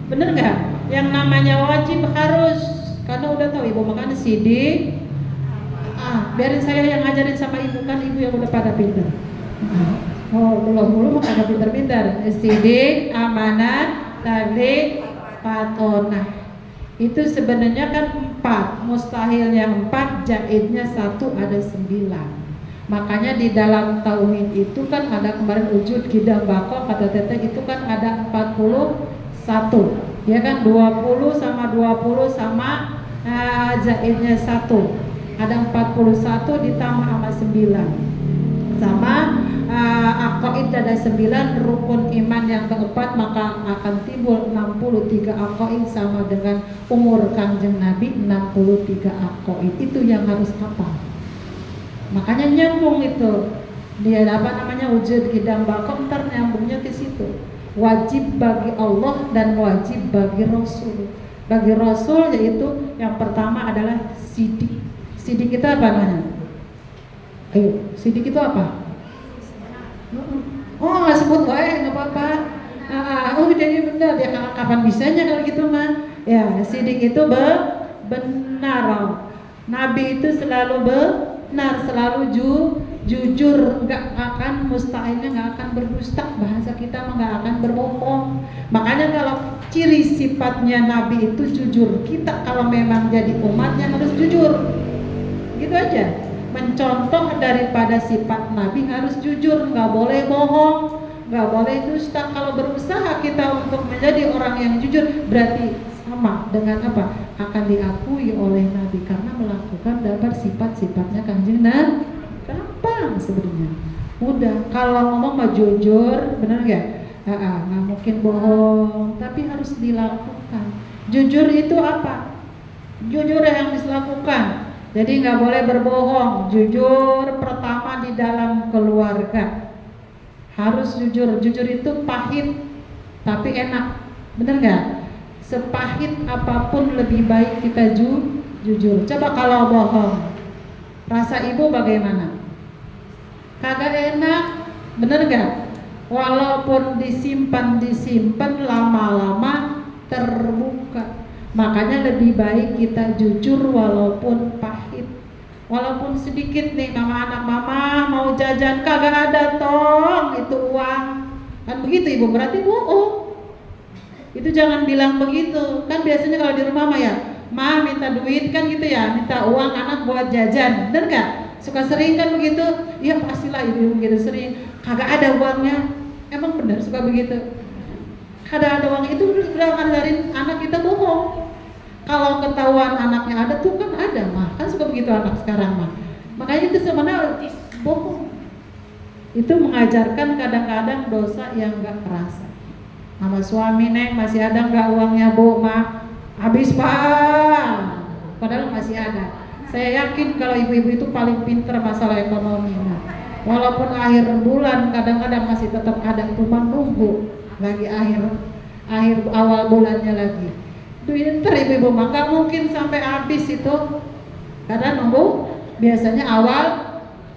bener nggak? Yang namanya wajib harus, karena udah tahu ibu makanya sidik. Biarin saya yang ngajarin sama ibu, kan ibu yang udah pada pintar. Belum pada pintar-pintar. Sidik, amanah, tabligh, patonah. Itu sebenarnya kan 4, mustahilnya 4, jaidnya 1, ada 9. Makanya di dalam tauhid itu kan ada kemarin wujud kidam bako, kata teteh itu kan ada 41. Ya kan 20 sama zaidnya 1. Ada 41 ditambah sama 9. Sama aqaid ada 9, rukun iman yang keempat, maka akan timbul 63 aqaid sama dengan umur Kanjeng Nabi 63 aqaid. Itu yang harus hafal. Makanya nyambung itu. Dia wujud kidam bako, ntar nyambungnya ke situ. Wajib bagi Allah dan wajib bagi Rasul. Bagi Rasul yaitu yang pertama adalah sidik. Sidik itu apa namanya? Ayo, sidik itu apa? Nggak sebut nggak apa-apa. Jadi benar ya, kapan bisanya kalau gitu mah? Ya, sidik itu benar. Nabi itu selalu benar, selalu jujur, nggak akan mustahilnya nggak akan berdusta. Bahasa kita mah nggak akan berbohong. Makanya kalau ciri sifatnya Nabi itu jujur. Kita kalau memang jadi umatnya harus jujur. Gitu aja. Mencontoh daripada sifat Nabi harus jujur, nggak boleh bohong, nggak boleh dusta. Kalau berusaha kita untuk menjadi orang yang jujur, berarti sama dengan apa? Akan diakui oleh Nabi karena melakukan dapat sifat-sifatnya Kanjeng Nabi. Gampang sebenarnya, mudah. Kalau ngomong mah jujur, benar nggak? Nggak mungkin bohong, tapi harus dilakukan. Jujur itu apa? Jujur yang dilakukan. Jadi nggak boleh berbohong. Jujur pertama di dalam keluarga harus jujur. Jujur itu pahit tapi enak, bener nggak? Sepahit apapun lebih baik kita jujur. Coba kalau bohong, rasa ibu bagaimana? Kagak enak, bener nggak? Walaupun disimpan lama-lama terbuka. Makanya lebih baik kita jujur walaupun pahit, walaupun sedikit nih. Anak mama mau jajan kagak ada tong, itu uang kan begitu ibu, berarti bohong. Itu jangan bilang begitu. Kan biasanya kalau di rumah mah ya, ma minta duit kan gitu ya, minta uang anak buat jajan, bener gak? Suka sering kan begitu? Iya pastilah ibu begitu sering. Kagak ada uangnya, emang bener suka begitu? Kagak ada uang itu udah ngajarin anak kita bohong. Kalau ketahuan anaknya ada tuh kan ada mah, kan suka begitu anak sekarang mah. Makanya itu sebenarnya bohong. Itu mengajarkan kadang-kadang dosa yang gak kerasa. Sama suami, neng masih ada nggak uangnya bu? Mah habis pak, padahal masih ada. Saya yakin kalau ibu-ibu itu paling pintar masalah ekonomi. Walaupun akhir bulan kadang-kadang masih tetap ada, cuma nunggu lagi akhir awal bulannya lagi. Pintar ibu-ibu mah, nggak mungkin sampai habis itu, karena nunggu biasanya awal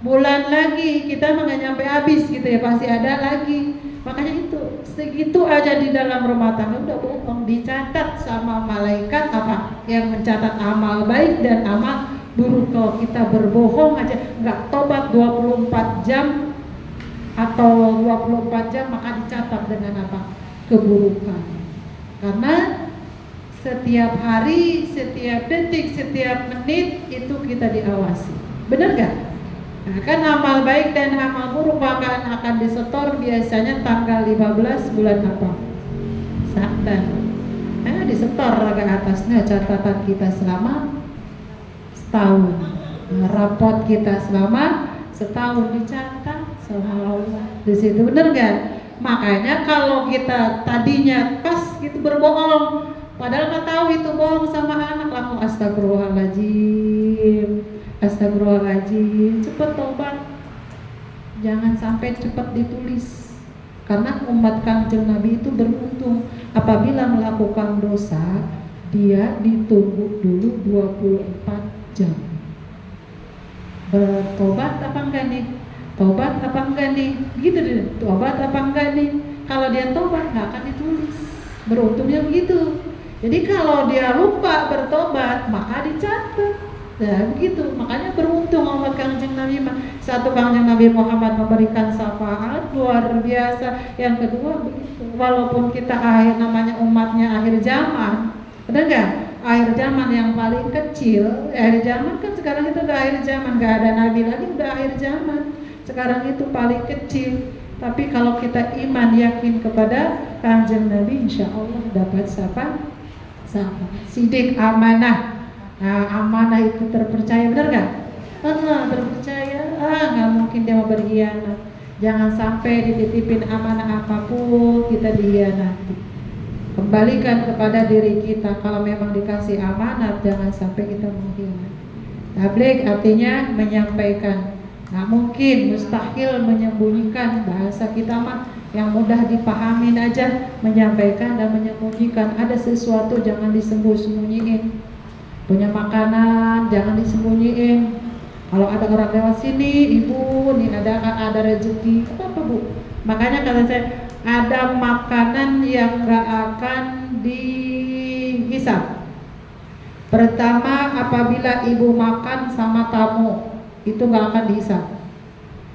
bulan lagi, kita nggak nyampe habis gitu ya, pasti ada lagi. Makanya itu segitu aja di dalam rumah tangga udah bohong, dicatat sama malaikat apa yang mencatat amal baik dan amal buruk. Kalau kita berbohong aja, nggak tobat 24 jam atau 24 jam, maka dicatat dengan apa? Keburukan. Karena setiap hari, setiap detik, setiap menit itu kita diawasi. Benar gak? Nah, kan amal baik dan amal buruk akan disetor biasanya tanggal 15 bulan apa? Saban. Nah, disetor ke atasnya catatan kita selama setahun. Nah, rapot kita selama setahun dicatat sama Allah. Di situ bener gak? Makanya kalau kita tadinya pas gitu berbohong, padahal nggak tahu itu bohong sama anak, langsung astagfirullahaladzim, astagfirullahaladzim, cepet tobat, jangan sampai cepet ditulis. Karena umat Kanjeng Nabi itu beruntung apabila melakukan dosa, dia ditunggu dulu 24 jam. Bertobat apa enggak nih? Tobat apa enggak nih? Gitu deh, tobat apa enggak nih? Kalau dia tobat nggak akan ditulis. Beruntungnya begitu. Jadi kalau dia lupa bertobat, maka dicatat. Nah begitu, makanya beruntung umat Kanjeng Nabi. Satu, Kanjeng Nabi Muhammad memberikan syafaat luar biasa. Yang kedua begitu, walaupun kita namanya umatnya akhir zaman, benar nggak? Akhir zaman yang paling kecil, akhir zaman kan sekarang itu udah akhir zaman, nggak ada nabi lagi, udah akhir zaman. Sekarang itu paling kecil. Tapi kalau kita iman yakin kepada Kanjeng Nabi, insya Allah dapat syafaat. Sidik amanah. Nah, amanah itu terpercaya, benar nggak? Terpercaya. Nggak mungkin dia mau berkhianat. Jangan sampai dititipin amanah apapun kita dihianati. Kembalikan kepada diri kita. Kalau memang dikasih amanat, jangan sampai kita mengkhianati. Tabligh artinya menyampaikan. Nggak mungkin, mustahil menyembunyikan. Bahasa kita mah yang mudah dipahamin aja, menyampaikan dan menyembunyikan. Ada sesuatu jangan disembunyiin. Punya makanan jangan disembunyiin. Kalau ada orang lewat sini, ibu nih ada rezeki, apa bu? Makanya kata saya, ada makanan yang nggak akan dihisap. Pertama, apabila ibu makan sama tamu, itu nggak akan dihisap.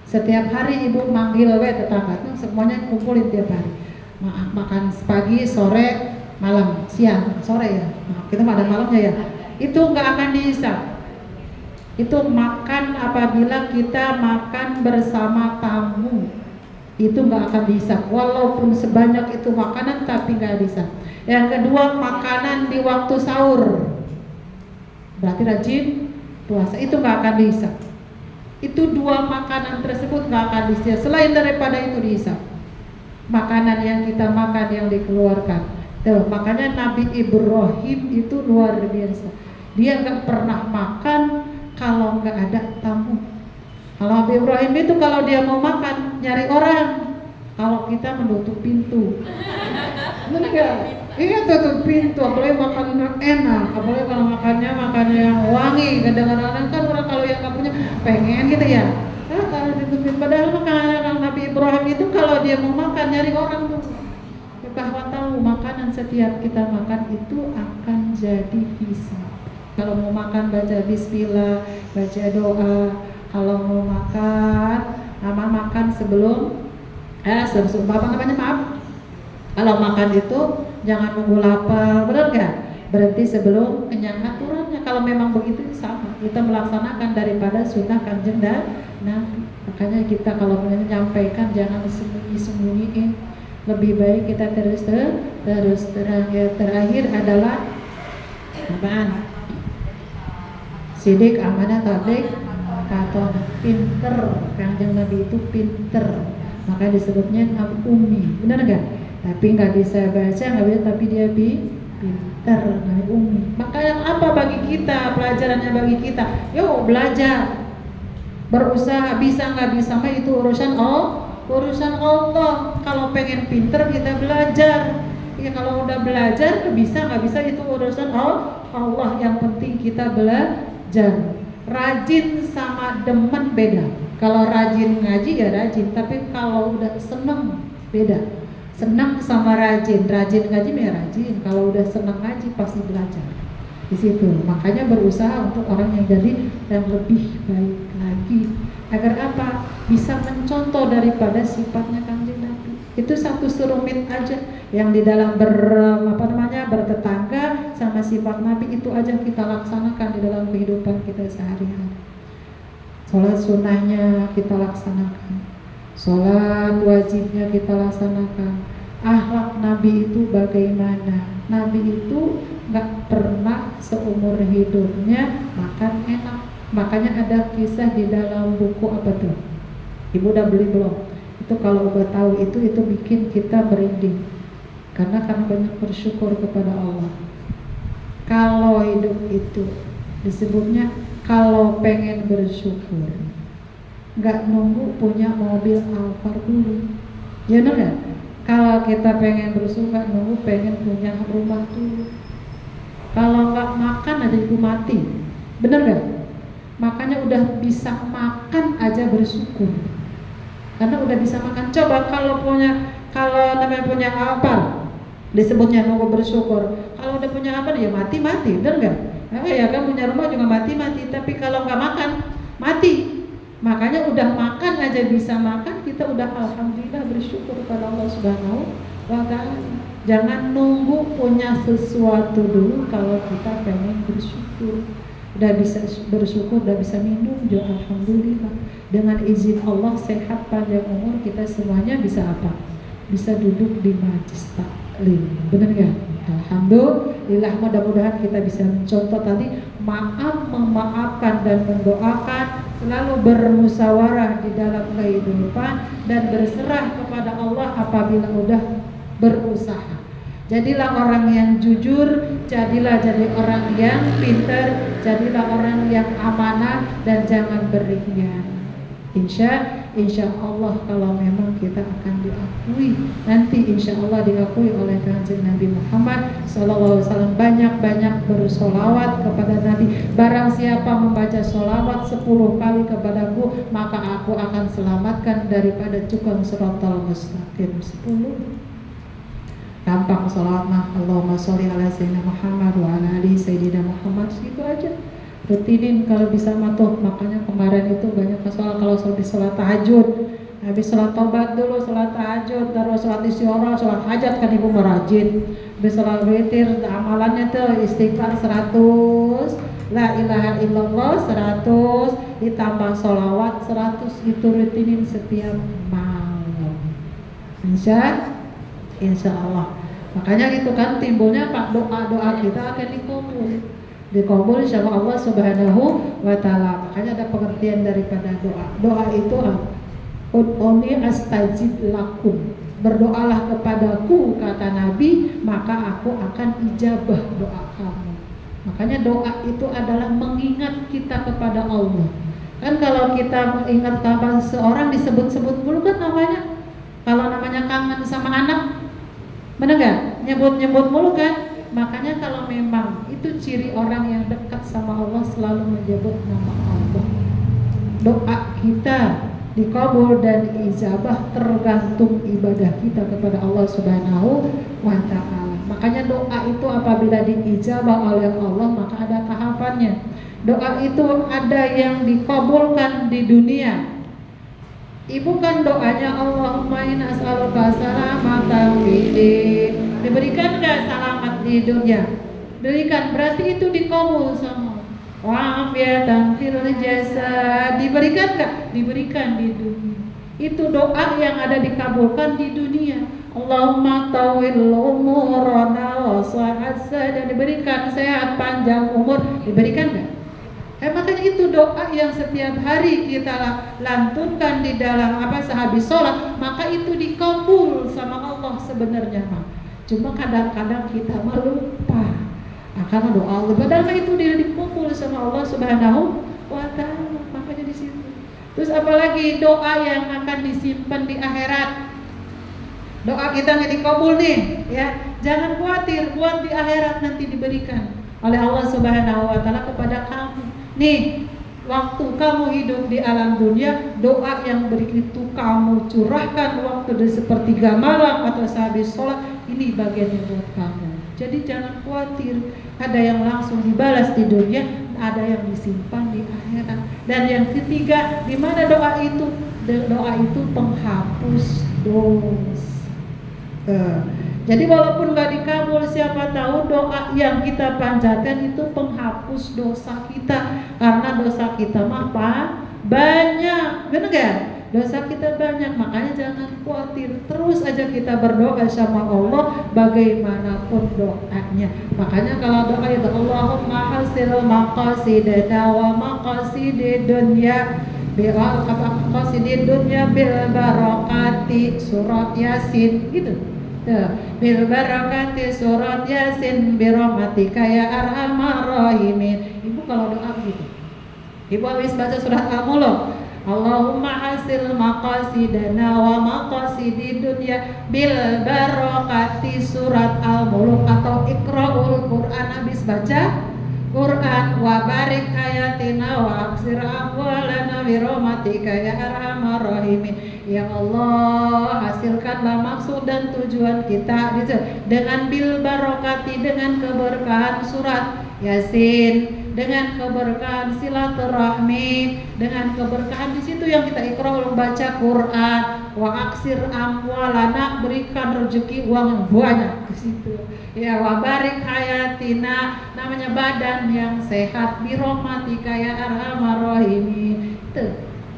Setiap hari ibu manggil tetangga, itu semuanya kumpulin tiap hari. Makan pagi, sore, malam, siang, sore ya. Nah, kita ada malamnya ya. Itu nggak akan dihisap. Itu makan apabila kita makan bersama tamu, itu nggak akan dihisap. Walaupun sebanyak itu makanan, tapi nggak dihisap. Yang kedua, makanan di waktu sahur, berarti rajin puasa, itu nggak akan dihisap. Itu dua makanan tersebut nggak akan dihisap. Selain daripada itu dihisap, makanan yang kita makan yang dikeluarkan. Tuh, makanya Nabi Ibrahim itu luar biasa. Dia nggak pernah makan kalau nggak ada tamu. Kalau Nabi Ibrahim itu kalau dia mau makan nyari orang. Kalau kita menutup pintu. Benar nggak? Iya, tutup pintu. Apalagi makan enak. Apalagi kalau makannya yang wangi. Kadang-kadang kan orang kalau yang nggak punya pengen gitu ya. Kalau ditutupin. Padahal makanan Nabi Ibrahim itu kalau dia mau makan nyari orang tuh. Bahwa tahu makanan setiap kita makan itu akan jadi hisab. Kalau mau makan baca bismillah, baca doa. Kalau mau makan, makan sebelum maaf. Kalau makan itu jangan nunggu lapar, benar nggak? Berarti sebelum kenyang aturannya. Kalau memang begitu sama, kita melaksanakan daripada sunnah Kanjeng Nabi. Makanya kita kalau menyampaikan jangan disembunyi-sembunyiin. Lebih baik kita terus terang. Yang terakhir adalah apaan? Sidik, amanah, tabligh, atau pinter. Kanjeng Nabi itu pinter, maka disebutnya ummi, benar nggak? Tapi nggak bisa baca, nggak bisa, tapi dia pinter, nah ummi. Maka yang apa bagi kita, pelajarannya bagi kita? Yuk belajar, berusaha. Bisa nggak bisa mah itu urusan Allah. Kalau pengen pinter kita belajar. Ya kalau udah belajar bisa nggak bisa itu urusan Allah. Yang penting kita belajar. Rajin sama demen beda. Kalau rajin ngaji ya rajin, tapi kalau udah seneng beda. Senang sama rajin ngaji ya rajin. Kalau udah senang ngaji pasti belajar. Di situ. Makanya berusaha untuk orang yang jadi dan lebih baik lagi. Agar apa? Bisa mencontoh daripada sifatnya Kanjeng Nabi. Itu satu serumit aja yang di dalam bertetangga sama sifat Nabi, itu aja kita laksanakan di dalam kehidupan kita sehari-hari. Sholat sunnahnya kita laksanakan, sholat wajibnya kita laksanakan. Akhlak Nabi itu bagaimana? Nabi itu gak pernah seumur hidupnya makan enak. Makanya ada kisah di dalam buku apa tuh? Ibu udah beli belum? Itu kalau udah tahu itu bikin kita merinding. Karena banyak bersyukur kepada Allah. Kalau hidup itu disebutnya kalau pengen bersyukur, nggak nunggu punya mobil Alphard dulu, ya benar nggak? Kalau kita pengen bersyukur, nunggu pengen punya rumah dulu. Kalau nggak makan aja ibu mati, benar nggak? Makanya udah bisa makan aja bersyukur, karena udah bisa makan. Coba kalau namanya punya Alphard, disebutnya nunggu bersyukur. Kalau udah punya apa ya mati, benar nggak? Ya kan punya rumah juga mati. Tapi kalau nggak makan mati. Makanya udah makan aja bisa makan, kita udah alhamdulillah bersyukur kepada Allah Subhanahu wa Ta'ala. Jangan nunggu punya sesuatu dulu kalau kita pengen bersyukur. Udah bisa bersyukur, udah bisa minum juga alhamdulillah. Dengan izin Allah sehat panjang umur, kita semuanya bisa apa? Bisa duduk di majlis taklim. Benar nggak? Alhamdulillah, mudah-mudahan kita bisa mencontoh tadi, memaafkan dan mendoakan, selalu bermusyawarah di dalam kehidupan dan berserah kepada Allah apabila udah berusaha. Jadilah orang yang jujur, jadilah orang yang pintar, jadilah orang yang amanah dan jangan berkhianat. Insya Allah kalau memang kita akan diakui, nanti insya Allah diakui oleh Kanjeng Nabi Muhammad SAW. Banyak-banyak bersolawat kepada Nabi. Barang siapa membaca solawat 10 kali kepadaku, maka aku akan selamatkan daripada cukang siratal mustaqim. 10. Gampang solawat mah. Allahumma sholli ala sayyidina Muhammad wa ala ali sayyidina Muhammad. Itu aja. Rutinin kalau bisa matuh. Makanya kemarin itu banyak kalau habis sholat tahajud, habis sholat tobat dulu, sholat tahajud, terus sholat istighfar, sholat hajat kan ibu merajin. Habis sholat witir, amalannya tuh istighfar 100, la ilaha illallah 100, ditambah sholawat 100, itu rutinin setiap malam. Insya Allah. Makanya gitu kan timbulnya Pak, doa kita akan dikabul sama Allah Subhanahu wa Ta'ala. Makanya ada pengertian daripada doa. Doa itu ud'uni astajib lakum. Berdoalah kepadaku, kata Nabi, maka aku akan ijabah doa kamu. Makanya doa itu adalah mengingat kita kepada Allah. Kan kalau kita mengingat kapan seorang disebut-sebut dulu kan namanya. Kalau namanya kangen sama anak, benar nggak? Nyebut-nyebut mulu kan? Makanya kalau memang itu ciri orang yang dekat sama Allah, selalu menyebut nama Allah. Doa kita dikabul dan ijabah tergantung ibadah kita kepada Allah Subhanahu wa Ta'ala. Makanya doa itu apabila diijabah oleh Allah, maka ada tahapannya. Doa itu ada yang dikabulkan di dunia. Ibu kan doanya Allahumma inna as'aluka salamatan fid din. Diberikan gak selamat di dunia? Berikan, berarti itu dikabul sama wa'afiatan fil jasad. Diberikan gak? Diberikan di dunia. Itu doa yang ada dikabulkan di dunia. Allahumma tawil umurana wa sa'at dan diberikan sehat panjang umur. Diberikan gak? Makanya itu doa yang setiap hari kita lantunkan di dalam sehabis sholat, maka itu dikabul sama Allah sebenarnya. Cuma kadang-kadang kita lupa. Karena doa Allah, padahal itu dia dikabul sama Allah Subhanahu wa Ta'ala. Makanya di situ. Terus apalagi doa yang akan disimpan di akhirat. Doa kita nggak dikabul nih, ya. Jangan khawatir, buat di akhirat nanti diberikan oleh Allah Subhanahu wa Ta'ala kepada kamu. Nih, waktu kamu hidup di alam dunia, doa yang begitu kamu curahkan waktu di sepertiga malam atau sehabis sholat, ini bagiannya buat kamu. Jadi jangan khawatir, ada yang langsung dibalas di dunia, ada yang disimpan di akhirat. Dan yang ketiga, di mana doa itu? Doa itu penghapus dosa. Jadi walaupun gak dikabul, siapa tahu doa yang kita panjatkan itu penghapus dosa kita. Karena dosa kita mah banyak, bener gak? Dosa kita banyak, makanya jangan khawatir. Terus aja kita berdoa sama Allah bagaimanapun doanya. Makanya kalau doa itu Allahumma hasil maqasidana wa maqasidid dunya bil barakati surat Yasin gitu. Bil barakati surat Yasin bi rahmatika ya arhamar rahimin. Ibu kalau doa gitu, ibu habis baca surat Al-Mulk, Allahumma hasil maqasidana wa maqasidid dunya bil barakati surat Al-Mulk atau Iqra'ul Quran, habis baca Quran wa barik ayatina wa aksir amwalana bi rahmatika ya arhamar rahimin. Ya Allah, hasilkanlah maksud dan tujuan kita dengan bil barakati, dengan keberkahan surat Yasin, dengan keberkahan silaturahmi, dengan keberkahan di situ yang kita iqra baca Quran, wa aksir amwalana, berikan rezeki uang yang banyak di situ. Ya wa barik hayatina, namanya badan yang sehat, bi rahmatika ya arhamar rahimin.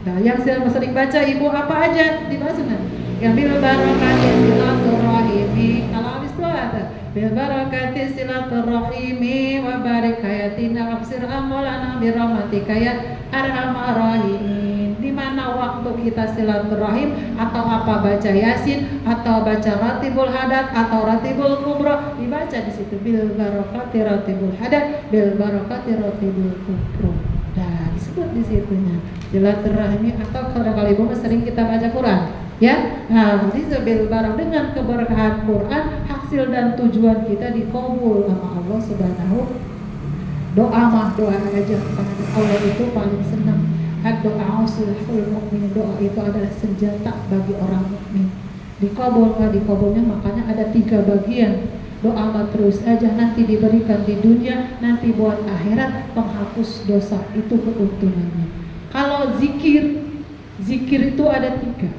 Nah, yang sering baca ibu apa aja dibaca kan? Yang bil barakati silaturahimi, kalau habis doa ada bil barakati silaturahimi wa barik hayatina waksir amwalana bi rahmatika ya arhamar rahimin. Di mana waktu kita silaturahim atau apa baca Yasin atau baca Ratibul Hadat atau Ratibul Kubra, dibaca di situ bil barakati Ratibul Hadat bil barakati Ratibul Kubra. Nah, disebut di situnya silaturahmi. Atau kalau ibu sering kita baca Quran, ya. Nah, disebil barang dengan keberkahan Quran, hasil dan tujuan kita dikabul sama Allah Subhanahu. Doa mah doa aja, karena Allah itu paling senang. Doa usulul mukmin, doa itu adalah senjata bagi orang mukmin. Dikabul nggak dikabulnya, makanya ada 3 bagian. Doa mah terus aja, nanti diberikan di dunia, nanti buat akhirat, penghapus dosa, itu keuntungannya. Kalau zikir itu ada 3.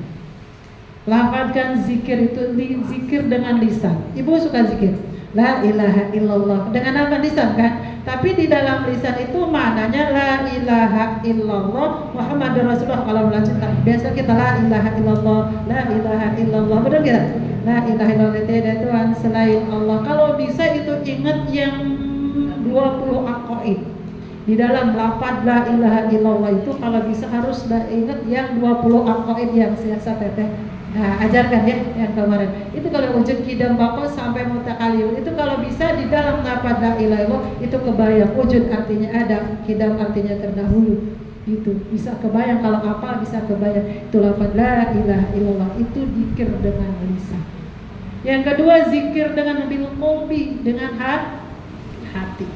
Lafazkan zikir itu, zikir dengan lisan. Ibu suka zikir la ilaha illallah dengan apa? Lisan kan? Tapi di dalam lisan itu maknanya la ilaha illallah Muhammadur Rasulullah. Kalau melanjutkan biasa kita la ilaha illallah, la ilaha illallah, benar kita? La ilaha illallah, tiada Tuhan selain Allah. Kalau bisa itu ingat yang 20 aqaid. Di dalam lafaz la ilaha illallah itu kalau bisa harus ingat yang 20 aqaid yang siasa teteh. Nah, ajarkan ya yang kemarin. Itu kalau wujud kidam bako sampai mutakallim. Itu kalau bisa di dalam lafaz la ilaha illallah itu kebayang wujud artinya ada, kidam artinya terdahulu. Itu bisa kebayang, kalau apa bisa kebayang. Itu lafaz la ilaha illallah, itu zikir dengan lisan. Yang kedua zikir dengan bil qalbi, dengan hati.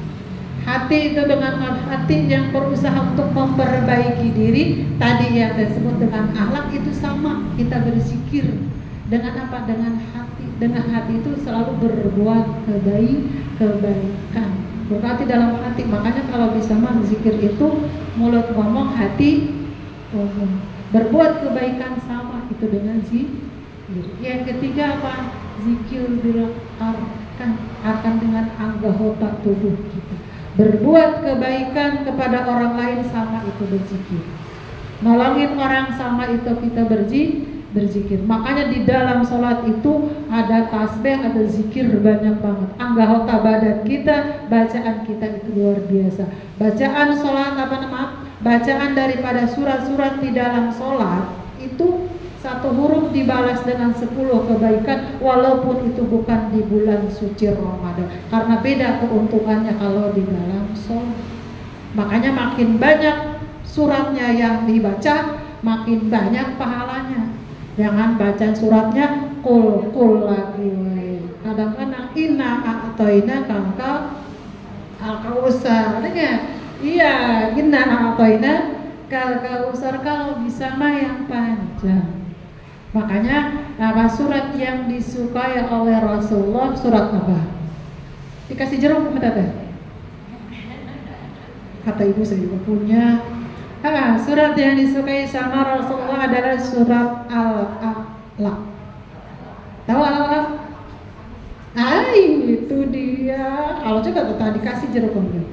Hati itu dengan hati yang berusaha untuk memperbaiki diri. Tadi yang disebut dengan akhlak itu sama, kita berzikir dengan apa? Dengan hati. Dengan hati itu selalu berbuat kebaikan. Berarti dalam hati. Makanya kalau bisa mah zikir itu mulut ngomong, hati ngomong. Berbuat kebaikan sama itu dengan zikir. Yang ketiga apa? Zikir bil arkan dengan anggota tubuh kita. Berbuat kebaikan kepada orang lain sama itu berzikir. Nolongin orang sama itu kita berzikir. Makanya di dalam sholat itu ada tasbih, ada zikir banyak banget. Anggota badan kita, bacaan kita itu luar biasa. Bacaan sholat bacaan daripada surat-surat di dalam sholat itu 1 huruf dibalas dengan 10 kebaikan, walaupun itu bukan di bulan suci Ramadan. Karena beda keuntungannya kalau di dalam sholat. Makanya makin banyak suratnya yang dibaca, makin banyak pahalanya. Jangan baca suratnya kul lagi. Kadang-kadang inna a'toina kangka al-kausar. Iya, gina atoina kalau usar kalau bisa mah yang panjang. Makanya nama surat yang disukai oleh Rasulullah surat apa? Dikasih jeruk minta teh. Kata ibu saya juga punya. Surat yang disukai sama Rasulullah adalah surat Al-Alaq. Tahu Al-Alaq? Itu dia. Kalau juga tadi dikasih jeruk gitu.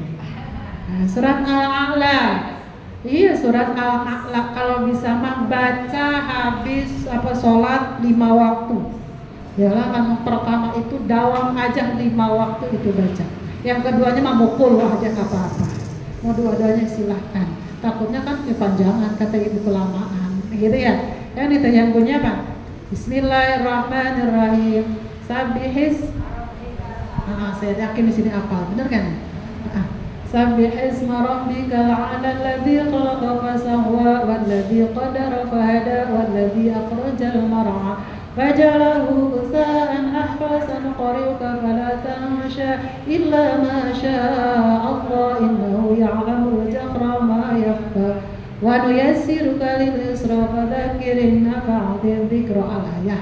Surat Al-A'la. Iya, surat Al-A'la. Kalau bisa mah baca habis sholat 5 waktu. Yalah, kan pertama itu dawam aja 5 waktu itu baca. Yang keduanya mah mukul aja nggak apa-apa. Mau dua-duanya silahkan. Takutnya kan kepanjangan kata ibu kelamaan, gitu ya. Yang punya apa? Bismillahirrahmanirrahim. Sabihis. Saya yakin di sini apal, bener kan? Sabbih isma rabbikal a'la alladzi khalaqa fasawwa walladzi qadara fahada walladzi akhrajal mar'a fajalahu ghusaan ahsan qari'uka fala tansha illa ma syaa Allah innahu ya'lamul jahra ma yakhfa wa nuyassiruka lil yusra fadzakir in nafa'ati dzikra al-ayah.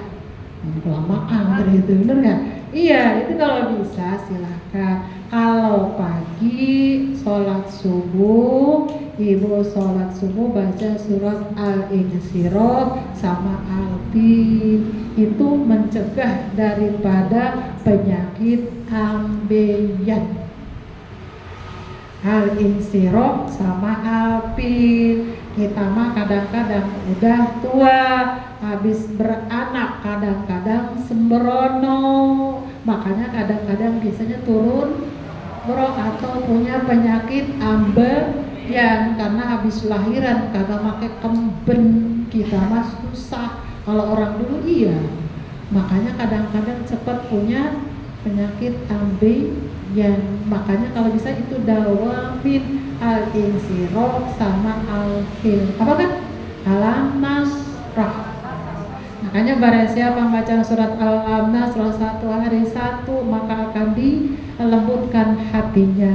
Kelamaan itu bener kan? Iya, itu kalau bisa silahkan. Kalau pagi sholat subuh, ibu sholat subuh baca surat Al-Insyirah sama Al-Fil. Itu mencegah daripada penyakit ambeien. Al-Insyirah sama Al-Fil. Kita mah kadang-kadang udah tua, habis beranak, kadang-kadang sembrono, makanya kadang-kadang biasanya turun bro atau punya penyakit ambeien karena habis lahiran kagak pakai kemben. Kita mah susah. Kalau orang dulu iya, makanya kadang-kadang cepat punya penyakit ambeien. Makanya kalau bisa itu dawamin Al-Insyirah sama Al-Fil. Apa kan? Al-Nasrah. Makanya barang siapa membaca surat Al-Nasrah 1 hari 1 maka akan dilembutkan hatinya.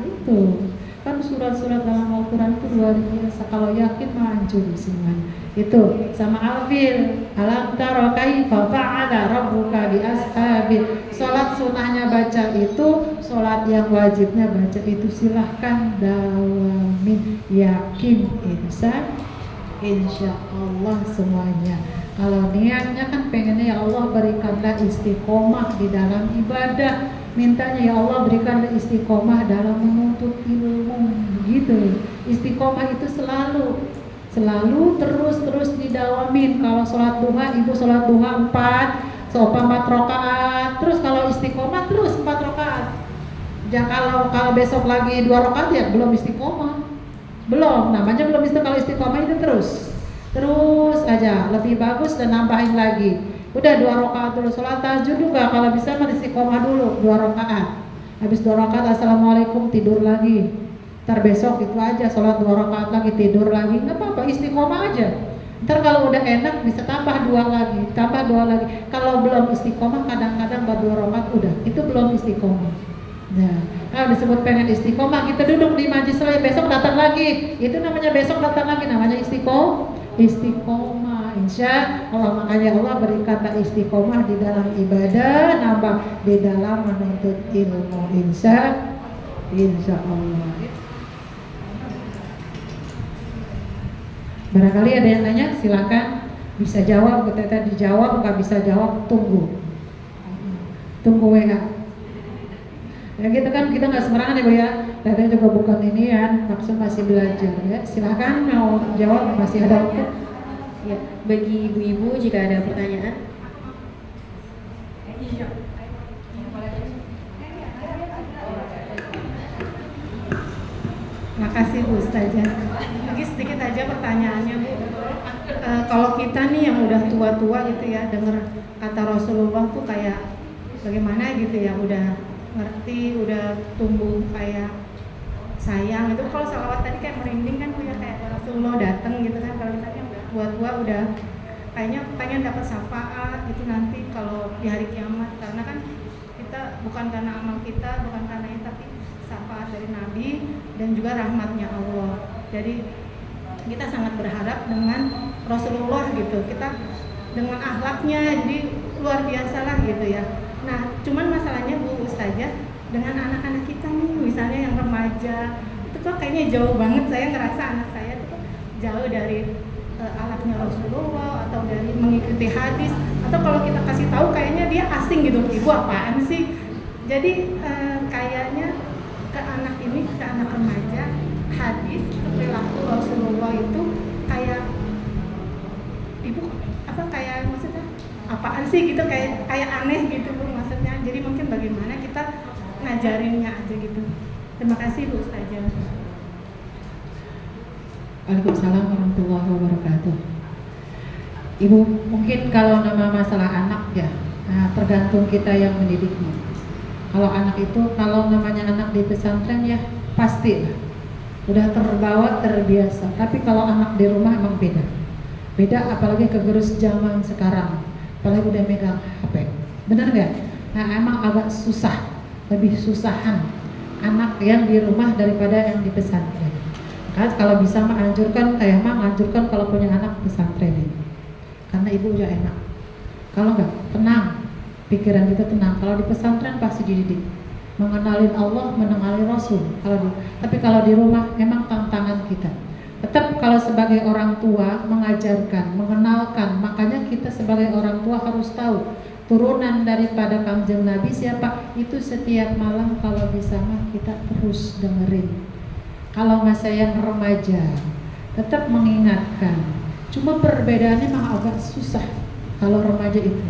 Itu kan surat-surat dalam Al-Quran itu luar biasa. Kalau yakin manjur semuanya. Itu sama Al-Fil. Alam tara kaifa fa'ala rabbuka bi ashabil. Salat sunahnya baca itu, salat yang wajibnya baca itu silahkan dawamin, yakin insya Allah semuanya. Kalau niatnya kan pengennya ya Allah berikanlah istiqomah di dalam ibadah, mintanya ya Allah berikanlah istiqomah dalam menuntut ilmu, gitu. Istiqomah itu selalu terus didawamin. Kalau sholat duha, ibu sholat duha 4 rakaat, terus kalau istiqomah terus 4 rakaat. Ya kalau besok lagi 2 rakaat ya belum istiqomah, belum, namanya belum istiqomah. Kalau istiqomah itu terus aja, lebih bagus dan nambahin lagi. Udah 2 rakaat dulu. Sholat tahajud juga kalau bisa mah istiqomah dulu 2 rakaat. Habis 2 rakaat assalamualaikum tidur lagi. Ntar besok itu aja sholat 2 rakaat lagi tidur lagi, nggak apa-apa, istiqomah aja. Ntar kalau udah enak bisa tambah 2 lagi. Kalau belum istiqomah kadang-kadang baru 2 rakaat udah, itu belum istiqomah. Nah, kalau disebut pengen istiqomah kita duduk di majlis lagi, besok datang lagi, itu namanya besok datang lagi, namanya istiqomah. Insya Allah. Makanya Allah berikanlah istiqomah di dalam ibadah, nambah di dalam menuntut ilmu. Insya Allah. Barangkali ada yang nanya, silakan. Bisa jawab, kita dijawab, nggak bisa jawab tunggu WA. Ya gitu kan, kita nggak sembarangan ya Bu ya. Teteh juga bukan ini ya, maksud masih belajar ya. Silakan mau jawab, masih ada waktu. Ya, bagi ibu-ibu jika ada pertanyaan. Makasih Bu Ustazah. Lagi sedikit aja pertanyaannya Bu. Kalau kita nih yang udah tua-tua gitu ya, dengar kata Rasulullah tuh kayak bagaimana gitu ya, udah ngerti, udah tumbuh kayak sayang itu. Kalau salawat tadi kayak merinding kan Bu ya, kayak Rasulullah datang gitu kan. Kalau kita yang udah tua-tua udah kayaknya pengen dapat syafaat itu nanti kalau di hari kiamat, karena kan kita bukan karena amal kita, bukan karena ini, tapi syafaat dari Nabi dan juga rahmatnya Allah. Jadi kita sangat berharap dengan Rasulullah gitu, kita dengan akhlaknya jadi luar biasa lah gitu ya. Nah cuman masalahnya Bu Ustazah dengan anak-anak kita nih, misalnya yang remaja itu kok kayaknya jauh banget. Saya ngerasa anak saya itu kok jauh dari akhlaknya Rasulullah atau dari mengikuti hadis, atau kalau kita kasih tahu kayaknya dia asing gitu, ibu apaan sih. Jadi kayaknya ke anak ini, ke anak remaja, hadis perilaku Rasulullah itu kayak ibu apa, kayak maksudnya apaan sih gitu, kayak aneh gitu Bu maksudnya. Jadi mungkin bagaimana kita ngajarinnya aja gitu. Terima kasih Bu Ustazah. Waalaikumsalam warahmatullahi wabarakatuh. Ibu, mungkin kalau nama masalah anak ya, tergantung kita yang mendidiknya. Kalau anak itu, kalau namanya anak di pesantren ya pasti lah, udah terbawa, terbiasa. Tapi kalau anak di rumah emang beda. Beda apalagi kegerus zaman sekarang, apalagi udah megang HP. Bener nggak? Nah emang agak susah, lebih susahan anak yang di rumah daripada yang di pesantren. Kan kalau bisa mah anjurkan, anjurkan kalau punya anak pesantren ini, karena ibu udah enak. Kalau enggak, tenang, pikiran kita tenang. Kalau di pesantren pasti dididik, mengenalin Allah, mengenali Rasul. Tapi kalau di rumah emang tantangan kita. Tetap kalau sebagai orang tua mengajarkan, mengenalkan. Makanya kita sebagai orang tua harus tahu turunan daripada Kangjeng Nabi siapa. Itu setiap malam kalau bisa mah kita terus dengerin. Kalau masa yang remaja tetap mengingatkan, cuma perbedaannya memang agak susah kalau remaja itu.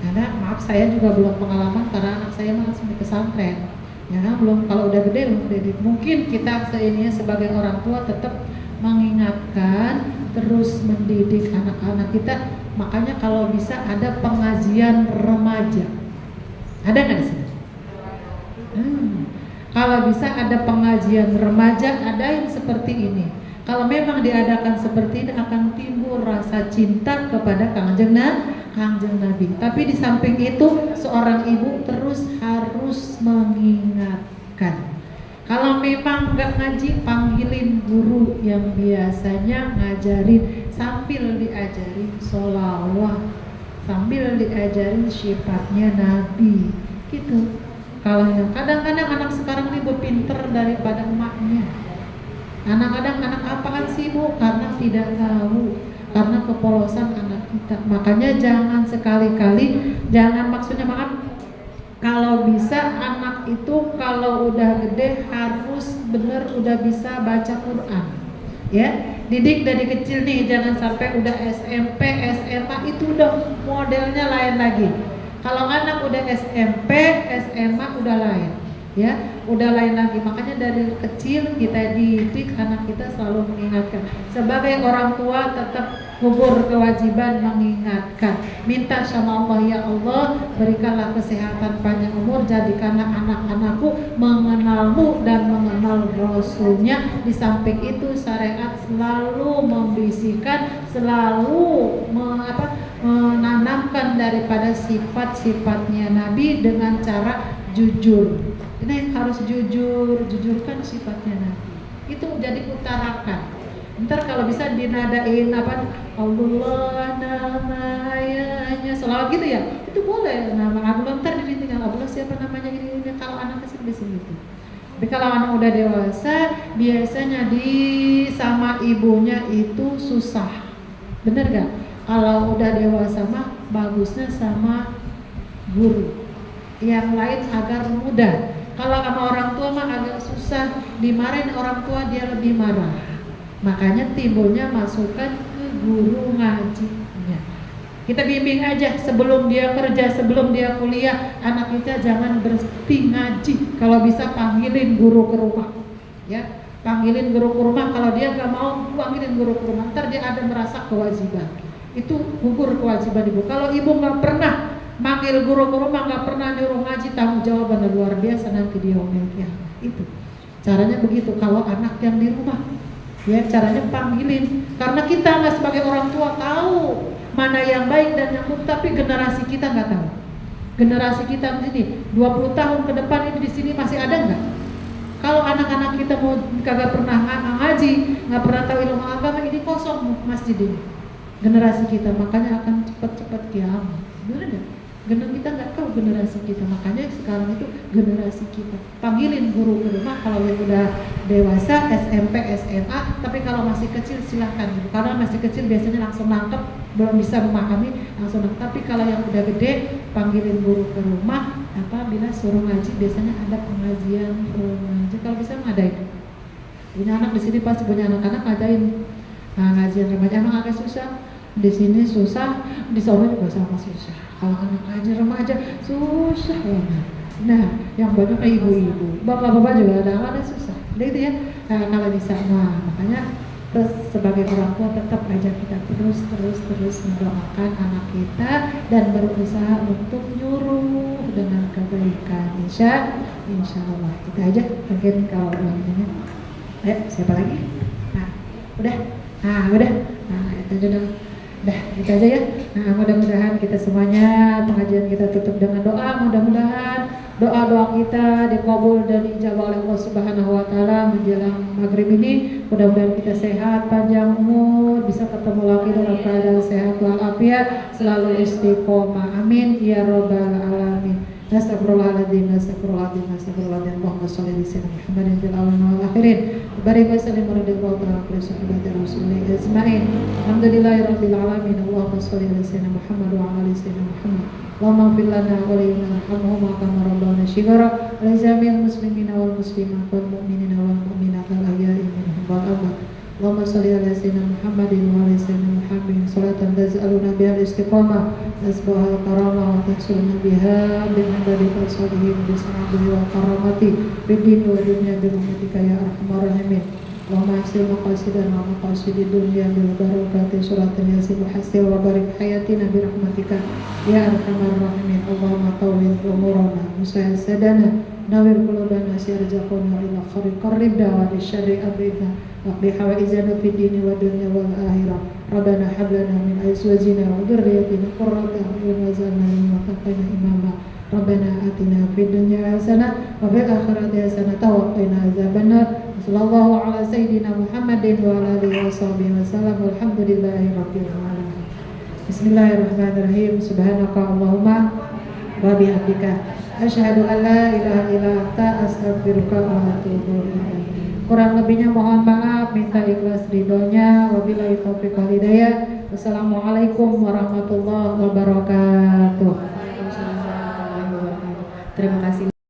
Karena maaf saya juga belum pengalaman karena anak saya langsung di pesantren. Ya kan belum, kalau udah gede mungkin kita sebagai orang tua tetap mengingatkan, terus mendidik anak-anak kita. Makanya kalau bisa ada pengajian remaja. Ada nggak di sini? Kalau bisa ada pengajian remaja, ada yang seperti ini. Kalau memang diadakan seperti ini akan timbul rasa cinta kepada Kangjeng Nabi. Tapi di samping itu seorang ibu terus harus mengingatkan. Kalau memang nggak ngaji, panggilin guru yang biasanya ngajarin, sambil diajarin sholawat, sambil diajarin sifatnya Nabi, gitu. Kalau yang kadang-kadang anak sekarang ini pinter daripada emaknya. Kadang-kadang anak apaan sih Bu? Karena tidak tahu, karena kepolosan anak kita. Makanya jangan sekali-kali, maksudnya maaf, kalau bisa anak itu kalau udah gede harus bener udah bisa baca Quran. Ya, didik dari kecil nih, jangan sampai udah SMP, SMA itu udah modelnya lain lagi. Kalau anak udah SMP, SMA udah lain, ya, udah lain lagi. Makanya dari kecil kita didik anak kita selalu mengingatkan. Sebagai orang tua tetap gugur kewajiban mengingatkan. Minta sama Allah, ya Allah berikanlah kesehatan panjang umur, jadikanlah anak-anakku mengenalmu dan mengenal Rasulnya. Di samping itu syariat selalu membisikkan, selalu menanamkan daripada sifat-sifatnya Nabi dengan cara jujur. Ini harus jujurkan sifatnya Nabi. Itu jadi utarakan. Ntar kalau bisa dinadain Allah namanya selawat gitu ya, itu boleh. Nama Allah ntar ditinggal Allah siapa namanya ini kalau anak kecil bisa gitu. Tapi kalau anak udah dewasa biasanya sama ibunya itu susah. Bener gak? Kalau udah dewasa mah bagusnya sama guru. Yang lain agar mudah. Kalau sama orang tua mah agak susah, dimarahin orang tua dia lebih marah. Makanya timbulnya masukan ke guru ngajinya. Kita bimbing aja sebelum dia kerja, sebelum dia kuliah, anak kita jangan berhenti ngaji. Kalau bisa panggilin guru ke rumah, ya, panggilin guru ke rumah. Kalau dia nggak mau, panggilin guru ke rumah. Ntar dia ada merasa kewajiban. Itu gugur kewajiban ibu. Kalau ibu nggak pernah manggil guru ke rumah, nggak pernah nyuruh ngaji, tanggung jawabannya luar biasa nanti dia omelnya. Itu caranya begitu. Kalau anak yang di rumah, ya caranya panggilin. Karena kita nggak sebagai orang tua tahu mana yang baik dan yang buruk, tapi generasi kita nggak tahu. Generasi kita di sini 20 tahun ke depan ini di sini masih ada nggak? Kalau anak-anak kita mau kagak pernah ngaji, nggak pernah tahu ilmu agama, ini kosong masjid ini. Generasi kita makanya akan cepat-cepat kiamat. Benar enggak? Kita nggak tahu generasi kita, makanya sekarang itu generasi kita. Panggilin guru ke rumah kalau yang udah dewasa, SMP, SMA, tapi kalau masih kecil silahkan gitu. Karena masih kecil biasanya langsung nangkep, belum bisa memahami langsung nangkep. Tapi kalau yang udah gede, panggilin guru ke rumah. Bila suruh ngaji, biasanya ada pengajian ngaji. Kalau bisa ngadain. Punya anak di sini pasti punya anak-anak ngadain ngajian remaja. Emang agak susah. Di sini susah, di sana juga sama susah. Kalau anak ngaji remaja susah banget. Nah, yang banyak ibu-ibu, bapak-bapak juga ada susah. Itu ya. Kalau bisa, makanya terus sebagai orang tua tetap aja kita terus mendoakan anak kita dan berusaha untuk nyuruh dengan kebaikan. Insya Allah. Kita aja mungkin kalau ini. Ayo, siapa lagi? Udah. Itu aja. Dah, gitu aja ya. Mudah-mudahan kita semuanya pengajian kita tutup dengan doa. Mudah-mudahan doa-doa kita dikabul dan dijawab oleh Allah Subhanahu wa taala menjelang maghrib ini. Mudah-mudahan kita sehat, panjang umur, bisa ketemu lagi dalam keadaan sehat walafiat, selalu istiqomah. Amin ya rabbal alamin. Astagfirullahaladzim. Allahumma sholli ala sayyidina Muhammadin fil awwalin wal akhirin. Barik wa sallim wa radhiyallahu ta'ala an sahabati rasulillah ajma'in. Alhamdulillahirabbil alamin. Allahumma sholli ala sayyidina Muhammad wa ala ali sayyidina Muhammad. Allahumma ighfir lana wa warhamhum kama rabbana shighara. Wa jami'il muslimina wal muslimat wal mu'minina wal mu'minat al ahya'i minhum wal amwat. Allahumma sholli ala sayyidina Muhammadin wa ala sayyidina Muhammadin salatan taz'aluna biha al-istiqamah nasbah al-karamah wa tahsuluna biha bin ibadika sholihin bi sanabihi wa karamati bid dini wa dunya bi rahmatika ya arhamar rahimin. Allahumma ahsin maqasidana wa maqasidid dunya bil barakati suratil yasin wa hasil wa barik hayatina bi rahmatika ya arhamar rahimin. Allahumma tawwil umurana musahil sadana nawir qulubana syarjaquna ila khairin qarrib dawa syarri abidna waqdi hawaizana fid dini wa dunya wal akhirah. Rabbana hab lana min azwajina wa dhurriyyatina qurrata a'yun waj'alna lil muttaqina imama. Rabbana atina fid dunya hasanah wa fil akhirati hasanah wa qina azabannar. Sallallahu ala sayyidina Muhammadin wa ala alihi washabihi wasallam. Walhamdulillahi rabbil alamin. Bismillahirrahmanirrahim. Subhanaka Allahumma wa bihamdika asyhadu an la ilaha illa anta astaghfiruka wa atubu ilaik. Kurang lebihnya mohon maaf, minta ikhlas ridhonya. Wabillahi taufiq wal hidayah. Wassalamualaikum warahmatullahi wabarakatuh. Terima kasih.